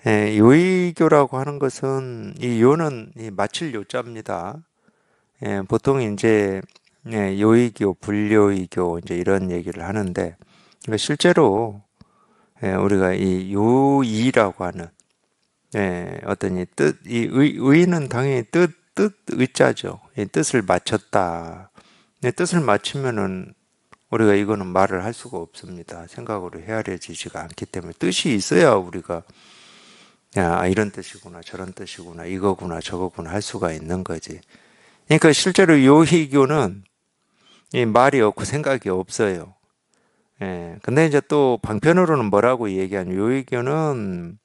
요의교라고 하는 것은 이 요는 이 마칠 요자입니다. 보통 이제 요의교, 불교의교 이제 이런 얘기를 하는데 실제로 우리가 이 요의라고 하는 어떤 이 뜻, 이 의는 당연히 의자죠. 이 뜻을 맞췄다. 뜻을 맞추면은 우리가 이거는 말을 할 수가 없습니다. 생각으로 헤아려지지가 않기 때문에 뜻이 있어야 우리가 야, 이런 뜻이구나, 저런 뜻이구나, 이거구나, 저거구나 할 수가 있는 거지. 그러니까 실제로 요희교는 이 말이 없고 생각이 없어요. 예, 근데 이제 또 방편으로는 뭐라고 얘기하냐면 요희교는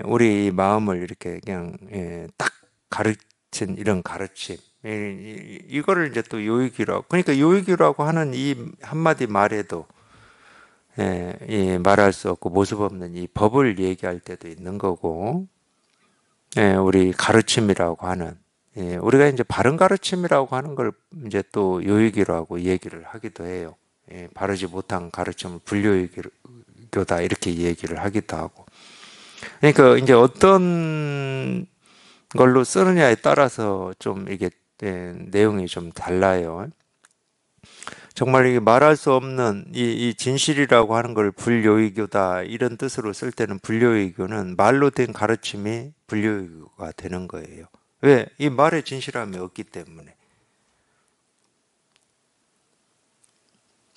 우리 마음을 이렇게 그냥 딱 가르친 이런 가르침. 이거를 이제 또 요익이라고. 그러니까 요익이라고 하는 이 한마디 말에도 이 말할 수 없고 모습 없는 이 법을 얘기할 때도 있는 거고, 우리 가르침이라고 하는, 우리가 이제 바른 가르침이라고 하는 걸 이제 또 요익이라고 얘기를 하기도 해요. 바르지 못한 가르침을 불요익교다 이렇게 얘기를 하기도 하고. 그러니까 이제 어떤 걸로 쓰느냐에 따라서 좀 이게 내용이 좀 달라요. 정말 이게 말할 수 없는 이 진실이라고 하는 걸 불요이교다 이런 뜻으로 쓸 때는 불요이교는 말로 된 가르침이 불요이교가 되는 거예요. 왜? 이 말에 진실함이 없기 때문에.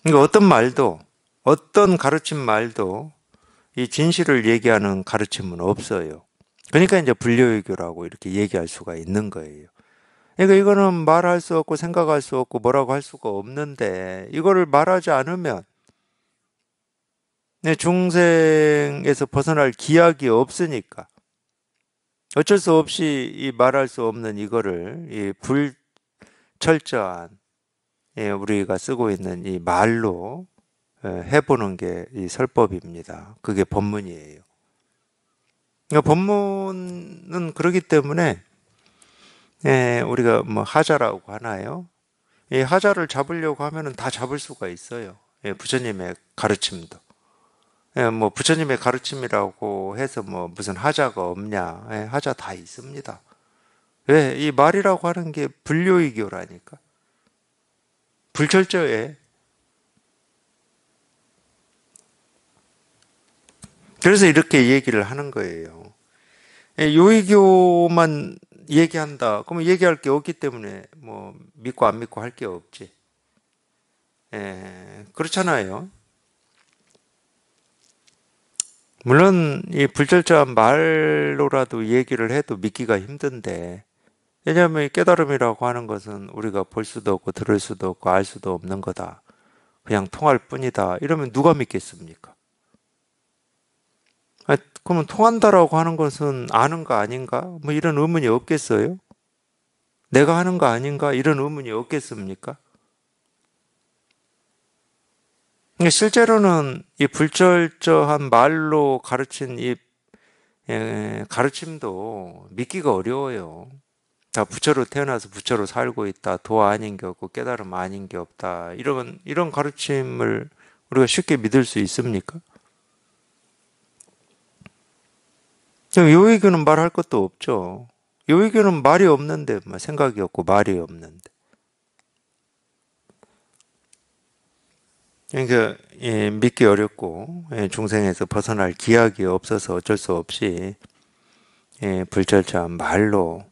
그러니까 어떤 말도 어떤 가르침 말도 이 진실을 얘기하는 가르침은 없어요. 그러니까 이제 불교유교라고 이렇게 얘기할 수가 있는 거예요. 그러니까 이거는 말할 수 없고 생각할 수 없고 뭐라고 할 수가 없는데 이거를 말하지 않으면 내 중생에서 벗어날 기약이 없으니까 어쩔 수 없이 이 말할 수 없는 이거를 이 불철저한 우리가 쓰고 있는 이 말로 해보는 게 이 설법입니다. 그게 법문이에요. 그러니까 법문은 그러기 때문에 우리가 뭐 하자라고 하나요? 이 하자를 잡으려고 하면은 다 잡을 수가 있어요. 부처님의 가르침도. 뭐 부처님의 가르침이라고 해서 뭐 무슨 하자가 없냐? 하자 다 있습니다. 왜? 이 말이라고 하는 게 불요이교라니까. 불철저해. 그래서 이렇게 얘기를 하는 거예요. 요의교만 얘기한다. 그러면 얘기할 게 없기 때문에 뭐 믿고 안 믿고 할 게 없지. 그렇잖아요. 물론 이 불철저한 말로라도 얘기를 해도 믿기가 힘든데 왜냐하면 깨달음이라고 하는 것은 우리가 볼 수도 없고 들을 수도 없고 알 수도 없는 거다. 그냥 통할 뿐이다. 이러면 누가 믿겠습니까? 그러면 통한다라고 하는 것은 아는 거 아닌가? 뭐 이런 의문이 없겠어요? 내가 하는 거 아닌가? 이런 의문이 없겠습니까? 실제로는 이 불철저한 말로 가르친 이 가르침도 믿기가 어려워요. 다 부처로 태어나서 부처로 살고 있다. 도 아닌 게 없고 깨달음 아닌 게 없다. 이런 가르침을 우리가 쉽게 믿을 수 있습니까? 요의교는 말할 것도 없죠. 요의교는 말이 없는데, 생각이 없고 말이 없는데. 그러니까 믿기 어렵고 중생에서 벗어날 기약이 없어서 어쩔 수 없이 불철저한 말로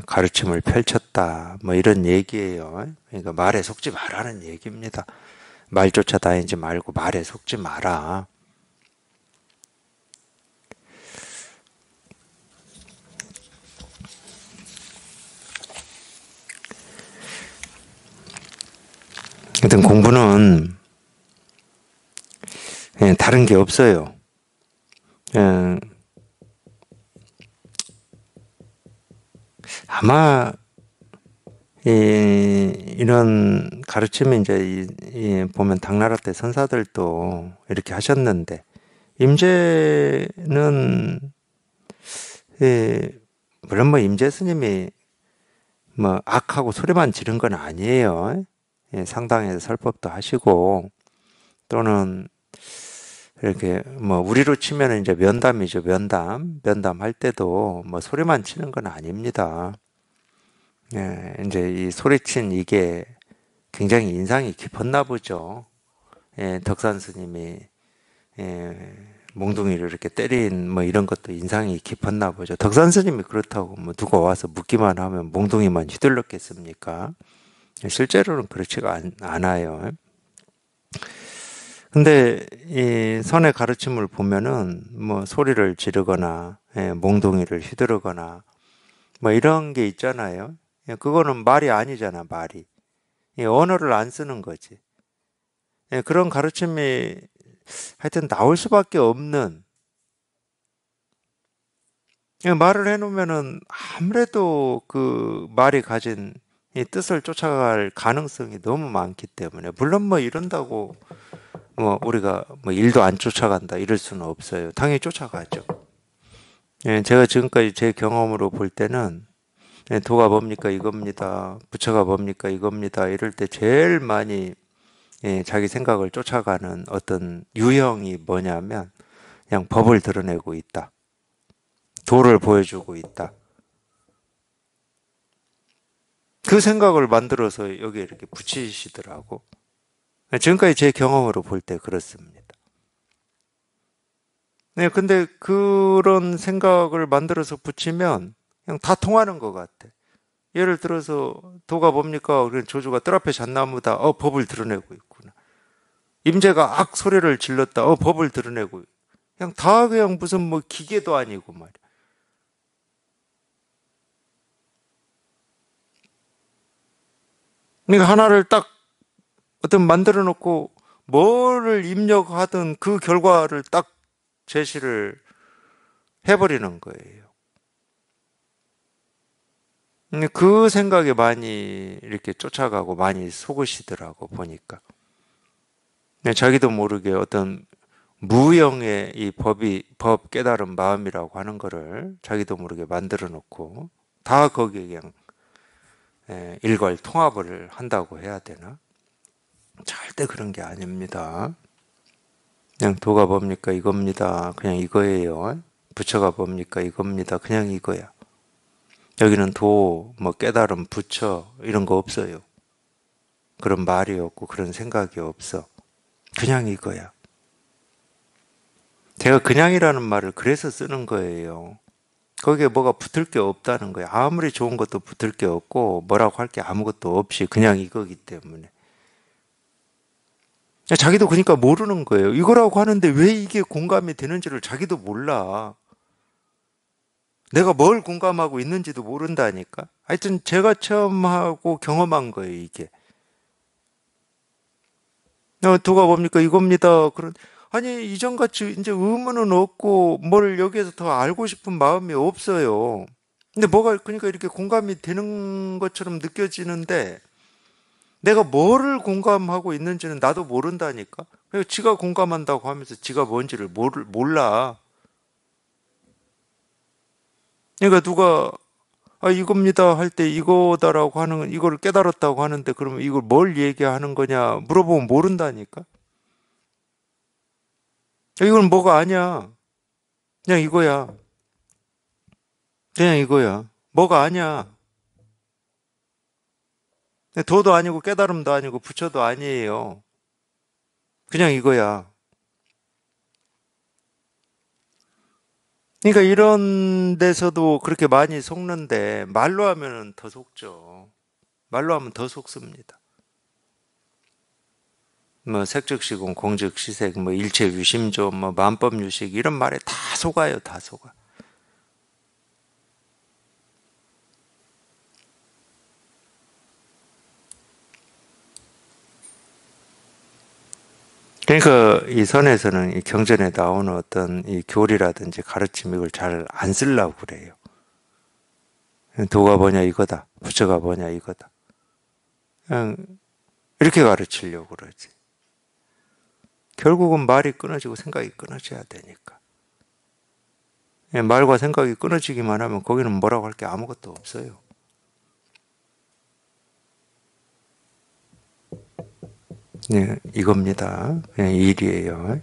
가르침을 펼쳤다. 뭐 이런 얘기예요. 그러니까 말에 속지 말라는 얘기입니다. 말 쫓아다니지 말고 말에 속지 마라. 하여튼 공부는 다른 게 없어요. 아마 이런 가르침이 이제 보면 당나라 때 선사들도 이렇게 하셨는데 임재는 물론 뭐 임재 스님이 뭐 악하고 소리만 지른 건 아니에요. 상당히 설법도 하시고 또는 이렇게 뭐 우리로 치면 이제 면담이죠. 면담 할 때도 뭐 소리만 치는 건 아닙니다. 이제 이 소리친 이게 굉장히 인상이 깊었나 보죠. 덕산 스님이 몽둥이를 이렇게 때린 뭐 이런 것도 인상이 깊었나 보죠. 덕산 스님이 그렇다고 뭐 누가 와서 묻기만 하면 몽둥이만 휘둘렀겠습니까? 실제로는 그렇지가 않아요. 근데 이 선의 가르침을 보면은 뭐 소리를 지르거나 몽둥이를 휘두르거나 뭐 이런 게 있잖아요. 그거는 말이 아니잖아, 말이. 언어를 안 쓰는 거지. 그런 가르침이 하여튼 나올 수밖에 없는, 말을 해놓으면은 아무래도 그 말이 가진 이 뜻을 쫓아갈 가능성이 너무 많기 때문에, 물론 뭐 이런다고 뭐 우리가 뭐 일도 안 쫓아간다 이럴 수는 없어요. 당연히 쫓아가죠. 제가 지금까지 제 경험으로 볼 때는 도가 뭡니까 이겁니다. 부처가 뭡니까 이겁니다. 이럴 때 제일 많이 자기 생각을 쫓아가는 어떤 유형이 뭐냐면 그냥 법을 드러내고 있다. 도를 보여주고 있다. 그 생각을 만들어서 여기에 이렇게 붙이시더라고. 지금까지 제 경험으로 볼 때 그렇습니다. 네, 근데 그런 생각을 만들어서 붙이면 그냥 다 통하는 것 같아. 예를 들어서 도가 뭡니까? 그런 조주가 뜰 앞에 잣나무다. 법을 드러내고 있구나. 임재가 악 소리를 질렀다. 법을 드러내고 있구나. 그냥 다 그냥 무슨 뭐 기계도 아니고 말이야. 그러니까 하나를 딱 어떤 만들어 놓고 뭐를 입력하든 그 결과를 딱 제시를 해버리는 거예요. 그 생각에 많이 이렇게 쫓아가고 많이 속으시더라고 보니까. 자기도 모르게 어떤 무형의 이 법 깨달은 마음이라고 하는 거를 자기도 모르게 만들어 놓고 다 거기에 그냥 일괄 통합을 한다고 해야 되나? 절대 그런 게 아닙니다. 그냥 도가 뭡니까 이겁니다. 그냥 이거예요. 부처가 뭡니까 이겁니다. 그냥 이거야. 여기는 도, 뭐 깨달음, 부처 이런 거 없어요. 그런 말이 없고 그런 생각이 없어. 그냥 이거야. 제가 그냥이라는 말을 그래서 쓰는 거예요. 거기에 뭐가 붙을 게 없다는 거예요. 아무리 좋은 것도 붙을 게 없고 뭐라고 할 게 아무것도 없이 그냥 이거기 때문에. 자기도 그러니까 모르는 거예요. 이거라고 하는데 왜 이게 공감이 되는지를 자기도 몰라. 내가 뭘 공감하고 있는지도 모른다니까. 하여튼 제가 처음 하고 경험한 거예요, 이게. 도가 뭡니까? 이겁니다. 아니, 이전같이 이제 의문은 없고 뭘 여기에서 더 알고 싶은 마음이 없어요. 근데 뭐가, 그러니까 이렇게 공감이 되는 것처럼 느껴지는데 내가 뭐를 공감하고 있는지는 나도 모른다니까? 그래서 지가 공감한다고 하면서 지가 뭔지를 몰라. 그러니까 누가 이겁니다 할 때 이거다라고 하는 이거를 깨달았다고 하는데 그러면 이걸 뭘 얘기하는 거냐 물어보면 모른다니까. 이건 뭐가 아니야. 그냥 이거야. 그냥 이거야. 뭐가 아니야. 도도 아니고 깨달음도 아니고 부처도 아니에요. 그냥 이거야. 그러니까 이런 데서도 그렇게 많이 속는데 말로 하면은 더 속죠. 말로 하면 더 속습니다. 뭐 색즉시공 공즉시색 뭐 일체유심조 뭐 만법유식 이런 말에 다 속아요. 다 속아. 그러니까 이 선에서는 이 경전에 나오는 어떤 이 교리라든지 가르침 이걸 잘 안 쓰려고 그래요. 도가 뭐냐 이거다. 부처가 뭐냐 이거다. 그냥 이렇게 가르치려고 그러지. 결국은 말이 끊어지고 생각이 끊어져야 되니까. 말과 생각이 끊어지기만 하면 거기는 뭐라고 할 게 아무것도 없어요. 이겁니다. 그냥 일이에요.